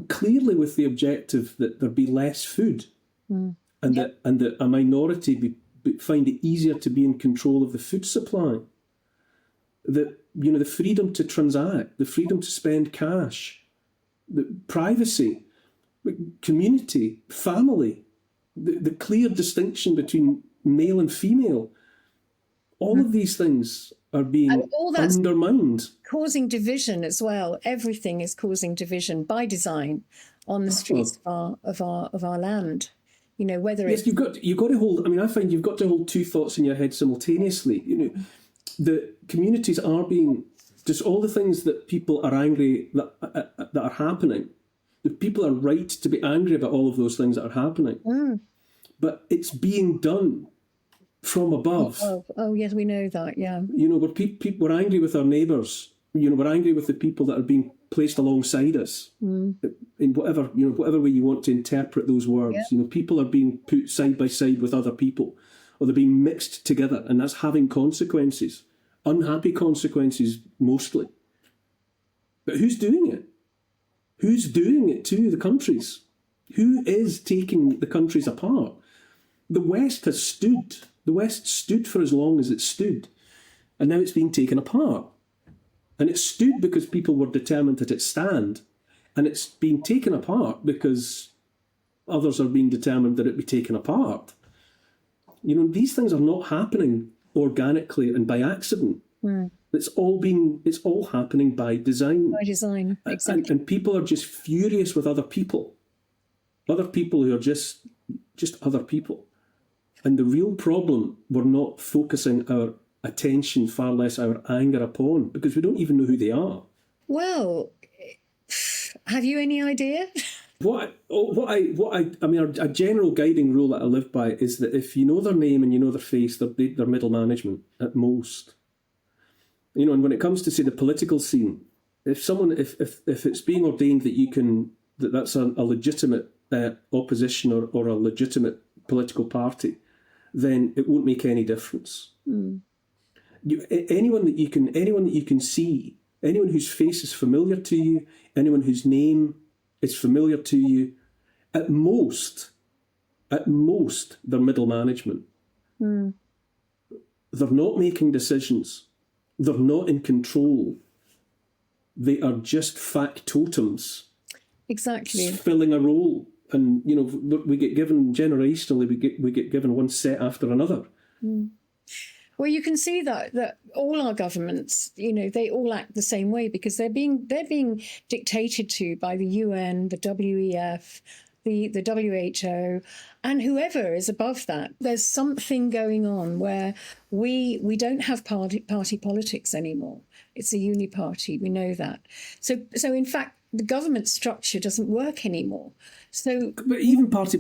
clearly with the objective that there be less food, and that a minority find it easier to be in control of the food supply. That the freedom to transact, the freedom to spend cash, the privacy, community, family, the clear distinction between male and female. All of these things are being undermined, causing division as well. Everything is causing division by design on the streets of our land. Whether it's you've got to hold. I mean, I find you've got to hold two thoughts in your head simultaneously. The communities are being Just all the things that people are angry that are happening. The people are right to be angry about all of those things that are happening. But it's being done from above. Oh, yes, we know that, yeah. You know, we're angry with our neighbours. You know, we're angry with the people that are being placed alongside us. In whatever way you want to interpret those words. Yeah. You know, people are being put side by side with other people, or they're being mixed together, and that's having consequences. Unhappy consequences, mostly. But who's doing it? Who's doing it to the countries? Who is taking the countries apart? The West has stood. The West stood for as long as it stood. And now it's being taken apart. And it stood because people were determined that it stand. And it's being taken apart because others are being determined that it be taken apart. You know, these things are not happening organically and by accident. It's all happening by design. By design, exactly. And people are just furious with other people who are just other people. And the real problem, we're not focusing our attention, far less our anger upon, because we don't even know who they are. Well, have you any idea? A general guiding rule that I live by is that if you know their name and you know their face, they're middle management at most. You know, and when it comes to, say, the political scene, if it's being ordained that's a legitimate opposition or a legitimate political party, then it won't make any difference. Anyone that you can see, anyone whose face is familiar to you, anyone whose name is familiar to you, at most, they're middle management. They're not making decisions. They're not in control. They are just factotums. Exactly. Filling a role. And, you know, we get given generationally, we get given one set after another. Well, you can see that all our governments, you know, they all act the same way because they're being dictated to by the UN, the WEF, the WHO, and whoever is above that. There's something going on where we don't have party politics anymore. It's a uniparty. We know that. So in fact, the government structure doesn't work anymore. So, but even but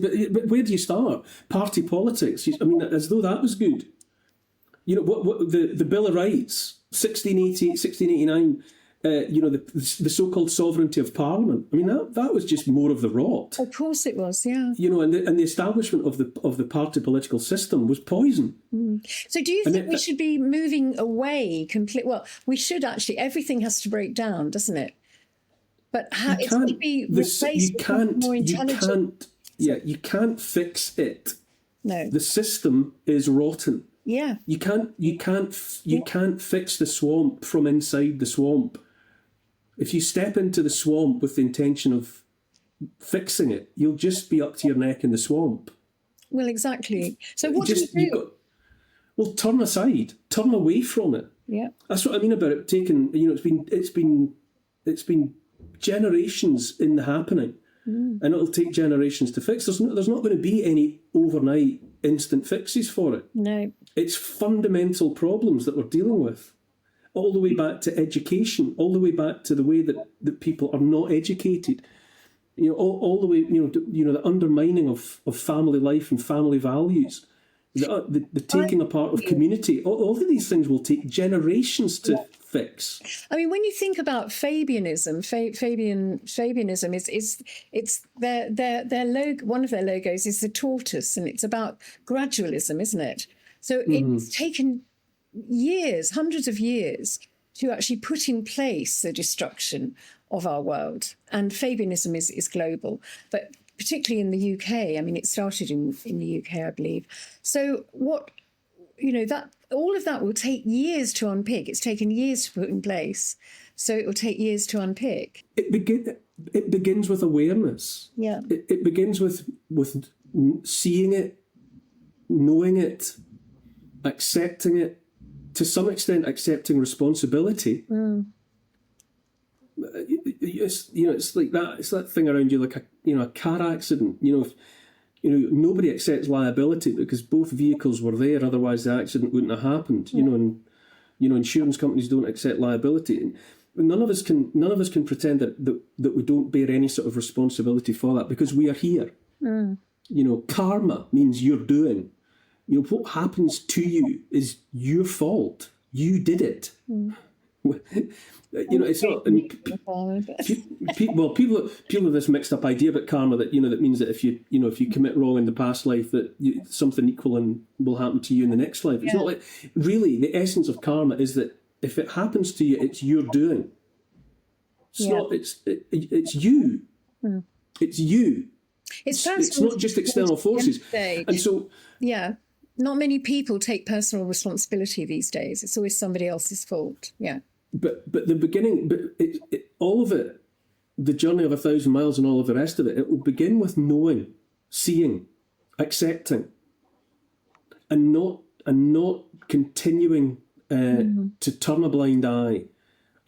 where do you start? Party politics. I mean, as though that was good. You know, what the Bill of Rights, 1689. You know, the so-called sovereignty of Parliament. I mean, that was just more of the rot. Of course it was, yeah. You know, and the establishment of the party political system was poison. So do you think we should be moving away completely? Well, we should actually. Everything has to break down, doesn't it? But it's got to be replaced with more intelligent. You can't fix it. No. The system is rotten. Yeah. You can't fix the swamp from inside the swamp. If you step into the swamp with the intention of fixing it, you'll just be up to your neck in the swamp. Well, exactly. So what do we do? Turn aside, turn away from it. Yeah. That's what I mean about it taking. You know, it's been generations in the happening, and it'll take generations to fix. There's not going to be any overnight instant fixes for it. No. It's fundamental problems that we're dealing with, all the way back to education, all the way back to the way that people are not educated. You know, all the way, the undermining of family life and family values, the taking apart of community. All of these things will take generations to fix. I mean, when you think about Fabianism, Fabianism is their logo. One of their logos is the tortoise, and it's about gradualism, isn't it? So it's taken years, hundreds of years, to actually put in place the destruction of our world. And Fabianism is global, but particularly in the UK. I mean, it started in the UK, I believe. So that all of that will take years to unpick. It's taken years to put in place, so it will take years to unpick. It begins with awareness. Yeah. It begins with seeing it, knowing it, accepting it, to some extent accepting responsibility. It's like that. It's that thing around you, like a car accident. Nobody accepts liability because both vehicles were there. Otherwise, the accident wouldn't have happened. And insurance companies don't accept liability. And none of us can pretend that we don't bear any sort of responsibility for that, because we are here. Karma means you're doing. What happens to you is your fault. You did it. It's not. I mean, people have this mixed up idea about karma that that means that if you commit wrong in the past life, that something equal will happen to you in the next life. It's not like, really, the essence of karma is that if it happens to you, it's your doing. It's not. It's you. It's you. It's not just external forces. And so, not many people take personal responsibility these days. It's always somebody else's fault. Yeah. But the beginning, all of it, the journey of 1,000 miles and all of the rest of it, it will begin with knowing, seeing, accepting, and not continuing to turn a blind eye,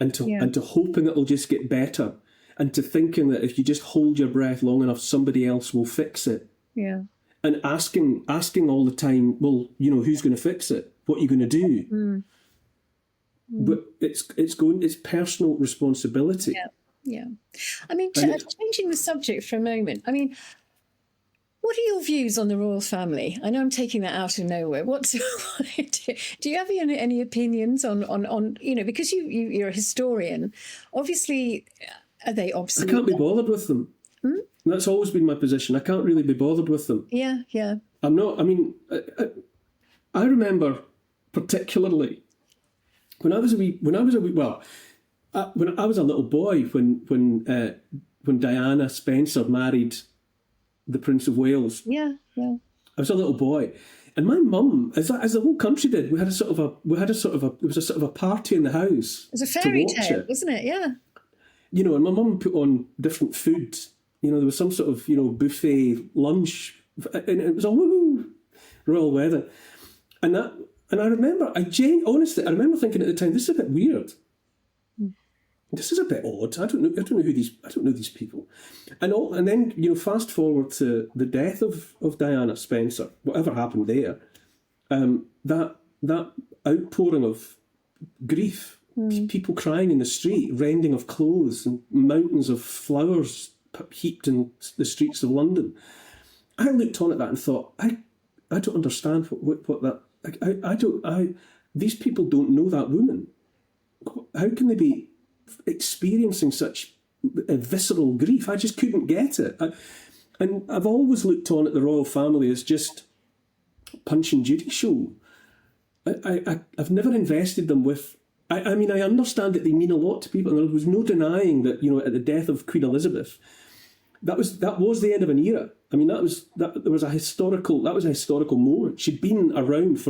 and to hoping it'll just get better, and to thinking that if you just hold your breath long enough, somebody else will fix it. Yeah. And asking all the time, well, who's going to fix it? What are you going to do? But it's personal responsibility. Yeah. I mean, changing the subject for a moment. I mean, what are your views on the royal family? I know I'm taking that out of nowhere. Do you have any opinions on because you're a historian? Obviously, are they obsolete? I can't be bothered with them. That's always been my position. I can't really be bothered with them. Yeah. I'm not. I mean, I remember particularly when I was a little boy when Diana Spencer married the Prince of Wales. Yeah. I was a little boy, and my mum, as the whole country did, it was a sort of a party in the house. It was a fairy tale, wasn't it? Yeah. And my mum put on different food. There was some sort of buffet lunch, and it was all royal wedding, and I remember, honestly, I remember thinking at the time, this is a bit weird. This is a bit odd. I don't know these people, and then fast forward to the death of Diana Spencer. Whatever happened there, that outpouring of grief, people crying in the street, rending of clothes, and mountains of flowers heaped in the streets of London. I looked on at that and thought, I don't understand what that. These people don't know that woman. How can they be experiencing such visceral grief? I just couldn't get it. And I've always looked on at the royal family as just Punch and Judy show. I've never invested them with. I mean, I understand that they mean a lot to people, and there was no denying that at the death of Queen Elizabeth, that was the end of an era. I mean, that was a historical moment. She'd been around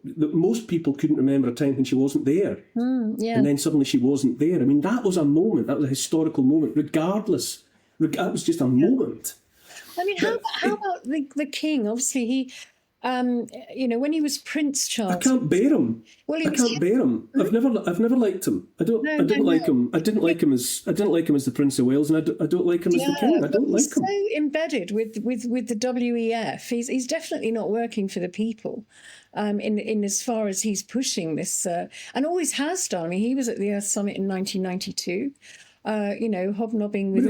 most people couldn't remember a time when she wasn't there. And then suddenly she wasn't there. I mean, that was a moment. That was a historical moment. Regardless, that was just a moment. I mean, how about the king? Obviously, he, when he was Prince Charles, I can't bear him. Well, I can't bear him. I've never liked him. I didn't like him. I didn't like him as the Prince of Wales, and I don't like him as the king. I don't like him. He's so embedded with the WEF. He's definitely not working for the people. In as far as he's pushing this, and always has done. I mean, he was at the Earth Summit in 1992. Hobnobbing with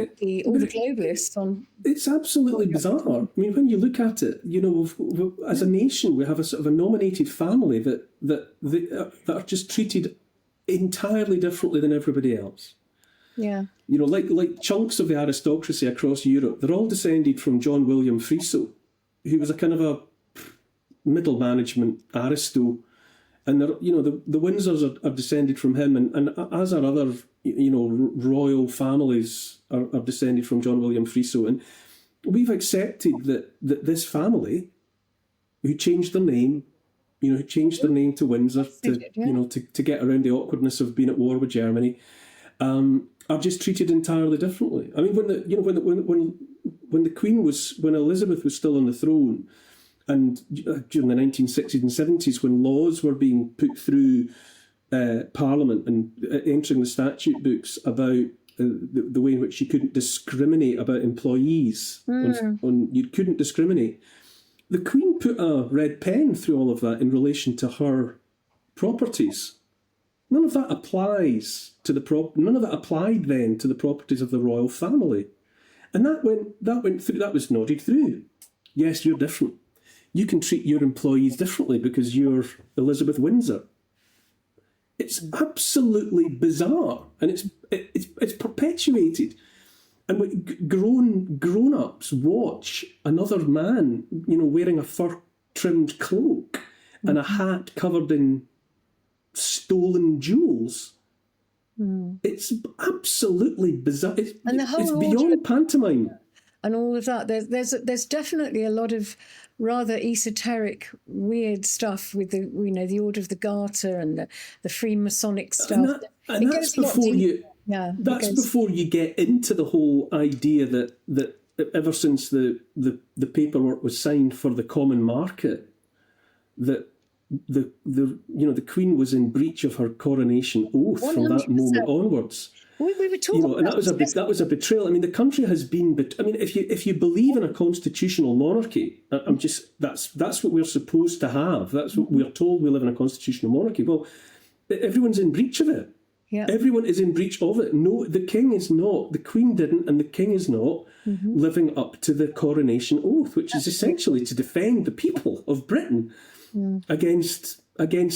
all the globalists on. It's absolutely bizarre. I mean, when you look at it, as a nation, we have a sort of a nominated family that are just treated entirely differently than everybody else. Yeah. Like chunks of the aristocracy across Europe, they're all descended from John William Friso, who was a kind of a middle management aristo. And the Windsors are descended from him, and as are other royal families are descended from John William Friso, and we've accepted that this family, who changed their name, who changed their name to Windsor to get around the awkwardness of being at war with Germany, are just treated entirely differently. I mean, when Elizabeth was still on the throne. And during the 1960s and 70s, when laws were being put through Parliament and entering the statute books about the way in which you couldn't discriminate about employees, you couldn't discriminate, the Queen put a red pen through all of that in relation to her properties. None of that applies to none of that applied then to the properties of the royal family. And that went through, that was nodded through. Yes, you're different. You can treat your employees differently because you're Elizabeth Windsor. It's absolutely bizarre, and it's perpetuated. And when grown-ups watch another man, wearing a fur-trimmed cloak and a hat covered in stolen jewels. It's absolutely bizarre. It's beyond pantomime. And all of that. There's definitely a lot of rather esoteric, weird stuff with the Order of the Garter and the Freemasonic stuff. And that's before before you get into the whole idea that ever since the paperwork was signed for the common market, that the Queen was in breach of her coronation oath 100%. From that moment onwards. We were talking and that was a betrayal. I mean, the country has been. If you believe in a constitutional monarchy, that's what we're supposed to have. That's what we're told. We live in a constitutional monarchy. Well, everyone's in breach of it. Yeah. Everyone is in breach of it. No, the King is not. The Queen didn't, and the King is not living up to the coronation oath, which is essentially to defend the people of Britain against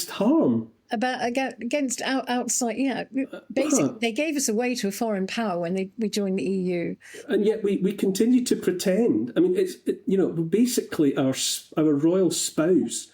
harm. Against outside, basically they gave us away to a foreign power when we joined the EU, and yet we continue to pretend. I mean, basically our royal spouse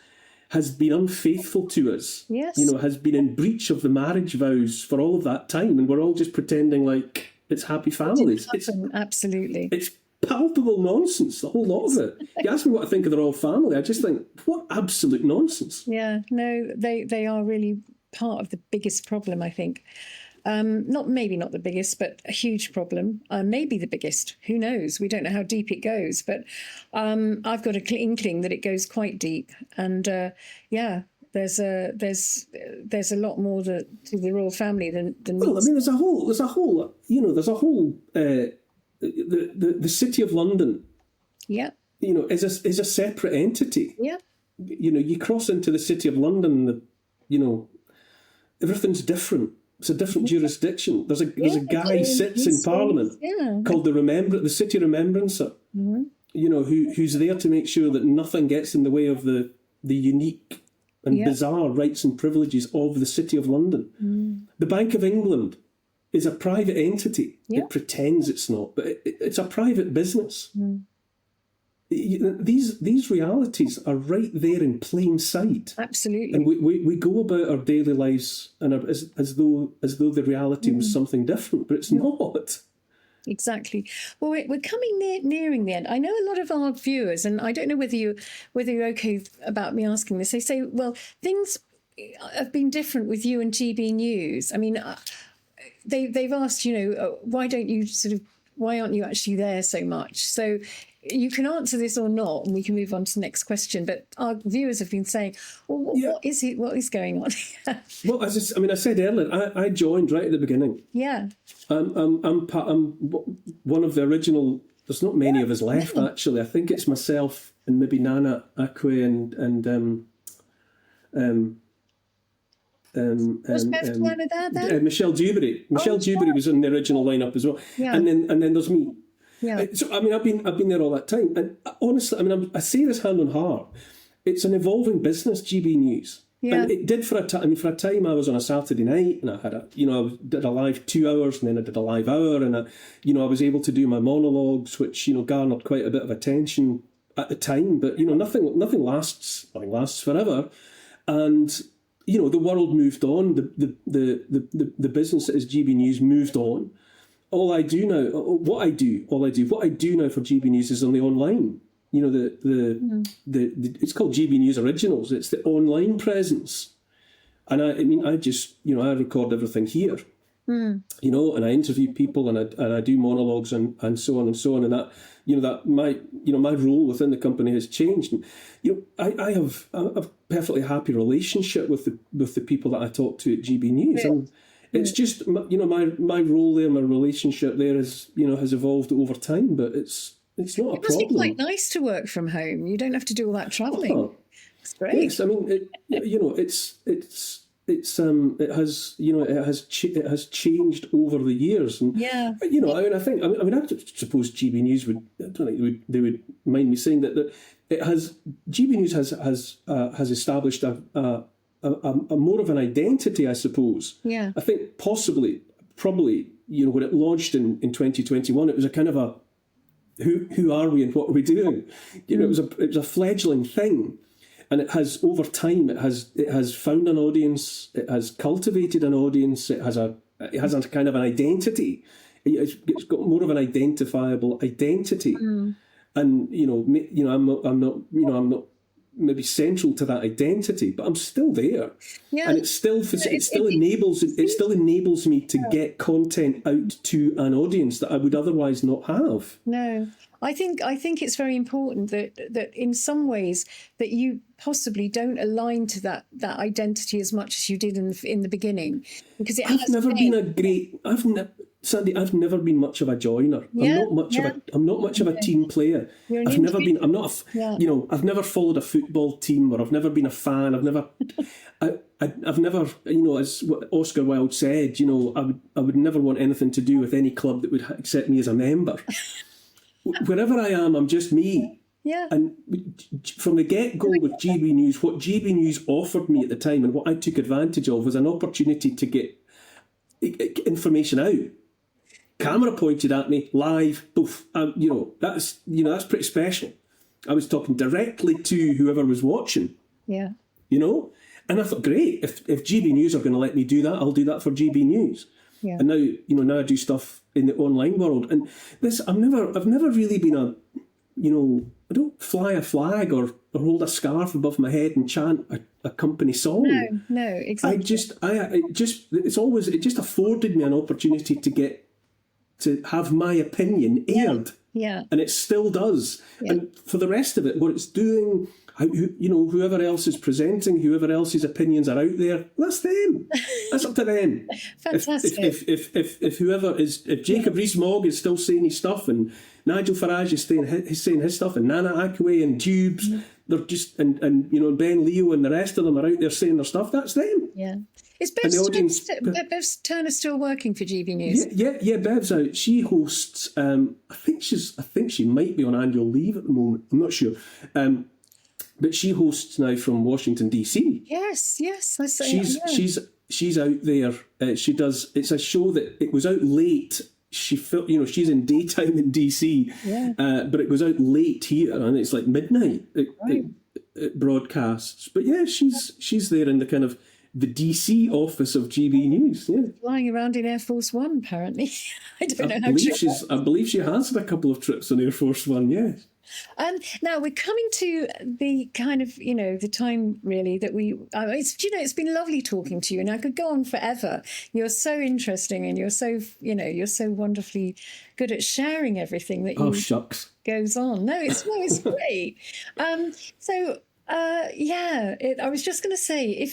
has been unfaithful to us. Yes, has been in breach of the marriage vows for all of that time, and we're all just pretending like it's happy families. Absolutely, it's palpable nonsense, the whole lot of it. You ask me what I think of the royal family, I just think, what absolute nonsense. Yeah, no, they are really part of the biggest problem, I think. Maybe not the biggest, but a huge problem. Maybe the biggest. Who knows? We don't know how deep it goes, but I've got an inkling that it goes quite deep. And there's a lot more to the royal family than. Well, I mean, there's a whole. The City of London, is a separate entity. Yeah. You cross into the City of London, everything's different. It's a different jurisdiction. There's a guy who sits in Parliament called the City Remembrancer. Who's there to make sure that nothing gets in the way of the unique and bizarre rights and privileges of the City of London. The Bank of England is a private entity. It pretends it's not, but it's a private business. These realities are right there in plain sight. Absolutely. And we go about our daily lives and as though the reality was something different, but it's not. Exactly. Well, we're coming nearing the end. I know a lot of our viewers, and I don't know whether you're okay about me asking this. They say, well, things have been different with you and GB News. I mean, they've asked, why aren't you actually there so much? So you can answer this or not, and we can move on to the next question. But our viewers have been saying, well, what is going on here? Well, I said earlier, I joined right at the beginning. Yeah. I'm one of the original. There's not many of us left, actually. I think it's myself and maybe Nana Akwe and was Bev Turner there? Michelle Dewberry. Michelle Dewberry was in the original lineup as well. Yeah. And then there's me. Yeah. So I've been there all that time, and honestly, I say this hand on heart, it's an evolving business, GB News. Yeah. And it did for a time. For a time, I was on a Saturday night, and I had I did a live 2 hours, and then I did a live hour, and I was able to do my monologues, which garnered quite a bit of attention at the time. But nothing lasts forever, and the world moved on. The business that is GB News moved on. What I do now for GB News is on the online. It's called GB News Originals. It's the online presence, and I record everything here. And I interview people, and I do monologues and so on and so on, and that my role within the company has changed. And, I have a perfectly happy relationship with the people that I talk to at GB News, and it's just my role there, my relationship there has evolved over time, but it's not a problem. It must be quite nice to work from home. You don't have to do all that travelling. Oh, it's great. Yes, I mean, it has, you know, it has changed over the years, and you know, I suppose GB News would, I don't think they would mind me saying that it has, GB News has established a more of an identity, I suppose. Yeah. I think probably, you know, when it launched in 2021, it was a kind of a who are we and what are we doing? You know, it was a fledgling thing. And it has, over time, it has found an audience. It has cultivated an audience. It has a kind of an identity. It's got more of an identifiable identity. And I'm not maybe central to that identity, but I'm still there. Yeah. And it still enables me to get content out to an audience that I would otherwise not have. No. I think it's very important that in some ways that you possibly don't align to that identity as much as you did in the beginning, because Sandy, I've never been much of a joiner. Yeah, I'm not much of a team player. I've never followed a football team, or I've never been a fan. I've never, you know, as Oscar Wilde said, you know, I would never want anything to do with any club that would accept me as a member. Wherever I am, I'm just me. Yeah. And from the get-go with GB News, what GB News offered me at the time and what I took advantage of was an opportunity to get information out. Camera pointed at me, live, poof. That's pretty special. I was talking directly to whoever was watching. Yeah. You know? And I thought, great, if GB News are going to let me do that, I'll do that for GB News. Yeah. And now I do stuff in the online world. And this, I've never really been I don't fly a flag or hold a scarf above my head and chant a company song. No, exactly. It just afforded me an opportunity to have my opinion aired. Yeah. And it still does. Yeah. And for the rest of it, what it's doing, whoever else is presenting, whoever else's opinions are out there, that's them. That's up to them. Fantastic. If Jacob Rees-Mogg is still saying his stuff, and Nigel Farage is saying his stuff, and Nana Akaway and Dubes, they're just and Ben Leo and the rest of them are out there saying their stuff, that's them. Yeah. Is Bev Turner still working for GB News? Yeah, Bev's out. She hosts. I think she might be on annual leave at the moment. I'm not sure. But she hosts now from Washington DC. Yes. I say she's out there. She does. It's a show that it was out late. She felt, she's in daytime in DC, but it goes out late here, and it's like midnight. It broadcasts. But yeah, she's there in the kind of the DC office of GB News. Yeah, flying around in Air Force One, apparently. I don't know how true. I believe she has had a couple of trips on Air Force One. Yes. Now we're coming to the kind of, the time really that it's been lovely talking to you, and I could go on forever. You're so interesting, and you're so wonderfully good at sharing everything that goes on. No, it's great. I was just going to say,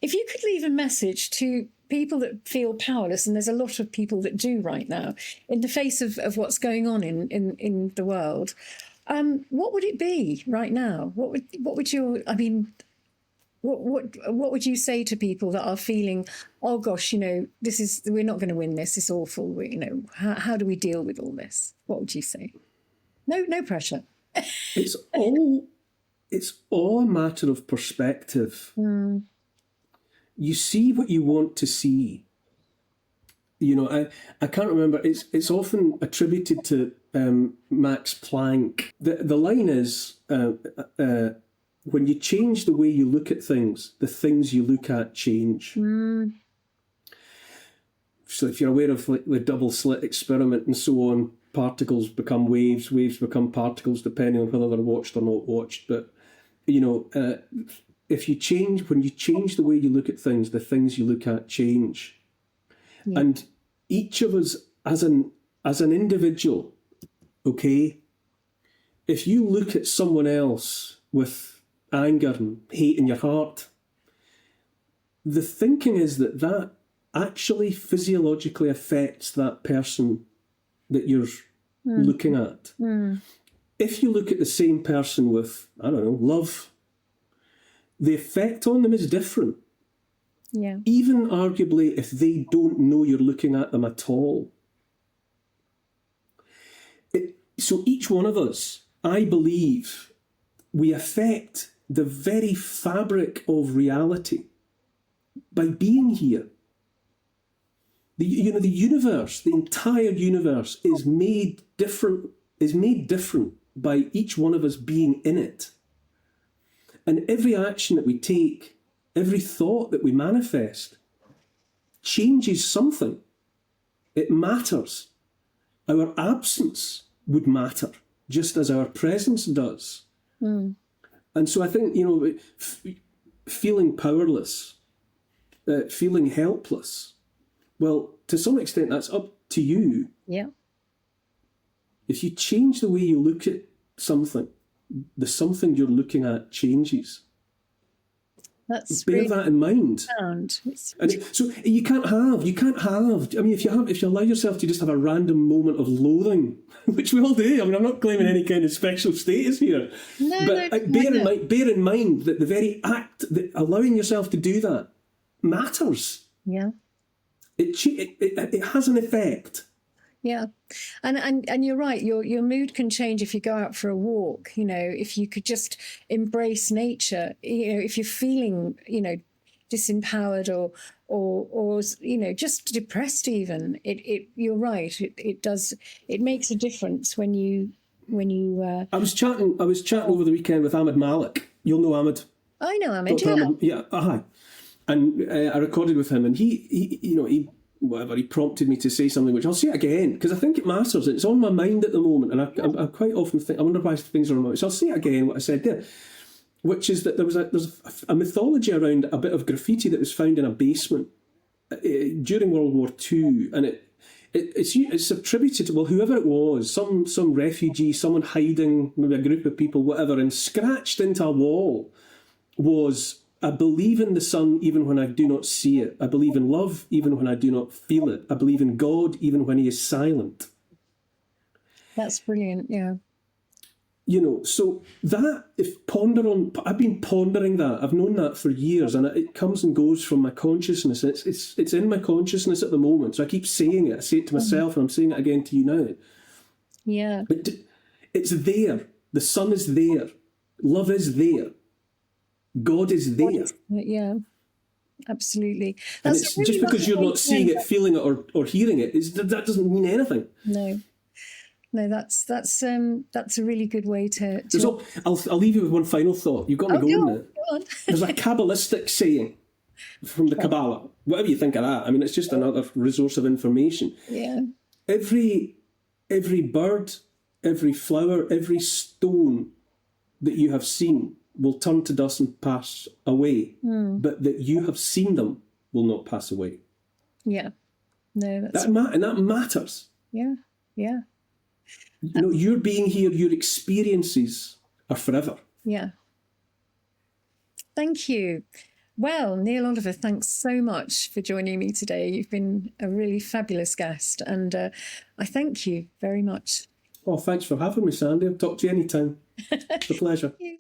if you could leave a message to people that feel powerless, and there's a lot of people that do right now, in the face of what's going on in the world, what would it be right now? What would you say to people that are feeling, oh gosh, we're not going to win this, it's awful, how do we deal with all this? What would you say? No pressure. It's all a matter of perspective. You see what you want to see. I can't remember. It's often attributed to Max Planck. The line is, when you change the way you look at things, the things you look at change. So if you're aware of the double slit experiment and so on, particles become waves, waves become particles, depending on whether they're watched or not watched. But when you change the way you look at things, the things you look at change. Yeah. And each of us as an individual, okay, if you look at someone else with anger and hate in your heart, the thinking is that actually physiologically affects that person that you're looking at. If you look at the same person with, I don't know, love, the effect on them is different. Yeah. even arguably if they don't know you're looking at them at all. So each one of us, I believe, we affect the very fabric of reality by being here. The universe, the entire universe is made different by each one of us being in it. And every action that we take, every thought that we manifest, changes something. It matters. Our absence would matter, just as our presence does. And so I think, feeling powerless, feeling helpless, well, to some extent, that's up to you. Yeah. If you change the way you look at something, the something you're looking at changes. That's Bear really that in mind. profound. And so you can't have. I mean, if you allow yourself to just have a random moment of loathing, which we all do. I mean, I'm not claiming any kind of special status here. But bear in mind that the very act that allowing yourself to do that matters. Yeah. It has an effect. Yeah, and you're right. Your mood can change if you go out for a walk. If you could just embrace nature. If you're feeling, disempowered or just depressed, even you're right. It does. It makes a difference when you. I was chatting over the weekend with Ahmed Malik. You'll know Ahmed. I know Ahmed. Dr. Ahmed, yeah. Hi. And I recorded with him, and he prompted me to say something, which I'll say again, because I think it matters. It's on my mind at the moment, and I quite often think, I wonder why things are on my mind. So I'll say again what I said there, which is that there's a mythology around a bit of graffiti that was found in a basement during World War II, and it's attributed to, well, whoever it was, some refugee, someone hiding, maybe a group of people, whatever, and scratched into a wall was, I believe in the sun even when I do not see it. I believe in love even when I do not feel it. I believe in God even when he is silent. That's brilliant, yeah. So that, I've been pondering that. I've known that for years, and it comes and goes from my consciousness. It's in my consciousness at the moment. So I keep saying it. I say it to myself, and I'm saying it again to you now. Yeah. But it's there. The sun is there. Love is there. God is there. Yeah, absolutely. And it's really just because you're not seeing it, feeling it, or hearing it, that doesn't mean anything. No, that's a really good way to... I'll leave you with one final thought. You've got me going now. Go on. There's a Kabbalistic saying from the Kabbalah. Whatever you think of that, I mean, it's just another resource of information. Yeah. Every bird, every flower, every stone that you have seen will turn to dust and pass away, but that you have seen them will not pass away. Yeah. No, that's... And that matters. Yeah, yeah. Your being here, your experiences are forever. Yeah. Thank you. Well, Neil Oliver, thanks so much for joining me today. You've been a really fabulous guest, and I thank you very much. Oh, thanks for having me, Sandy. I'll talk to you anytime. It's a pleasure. Thank you.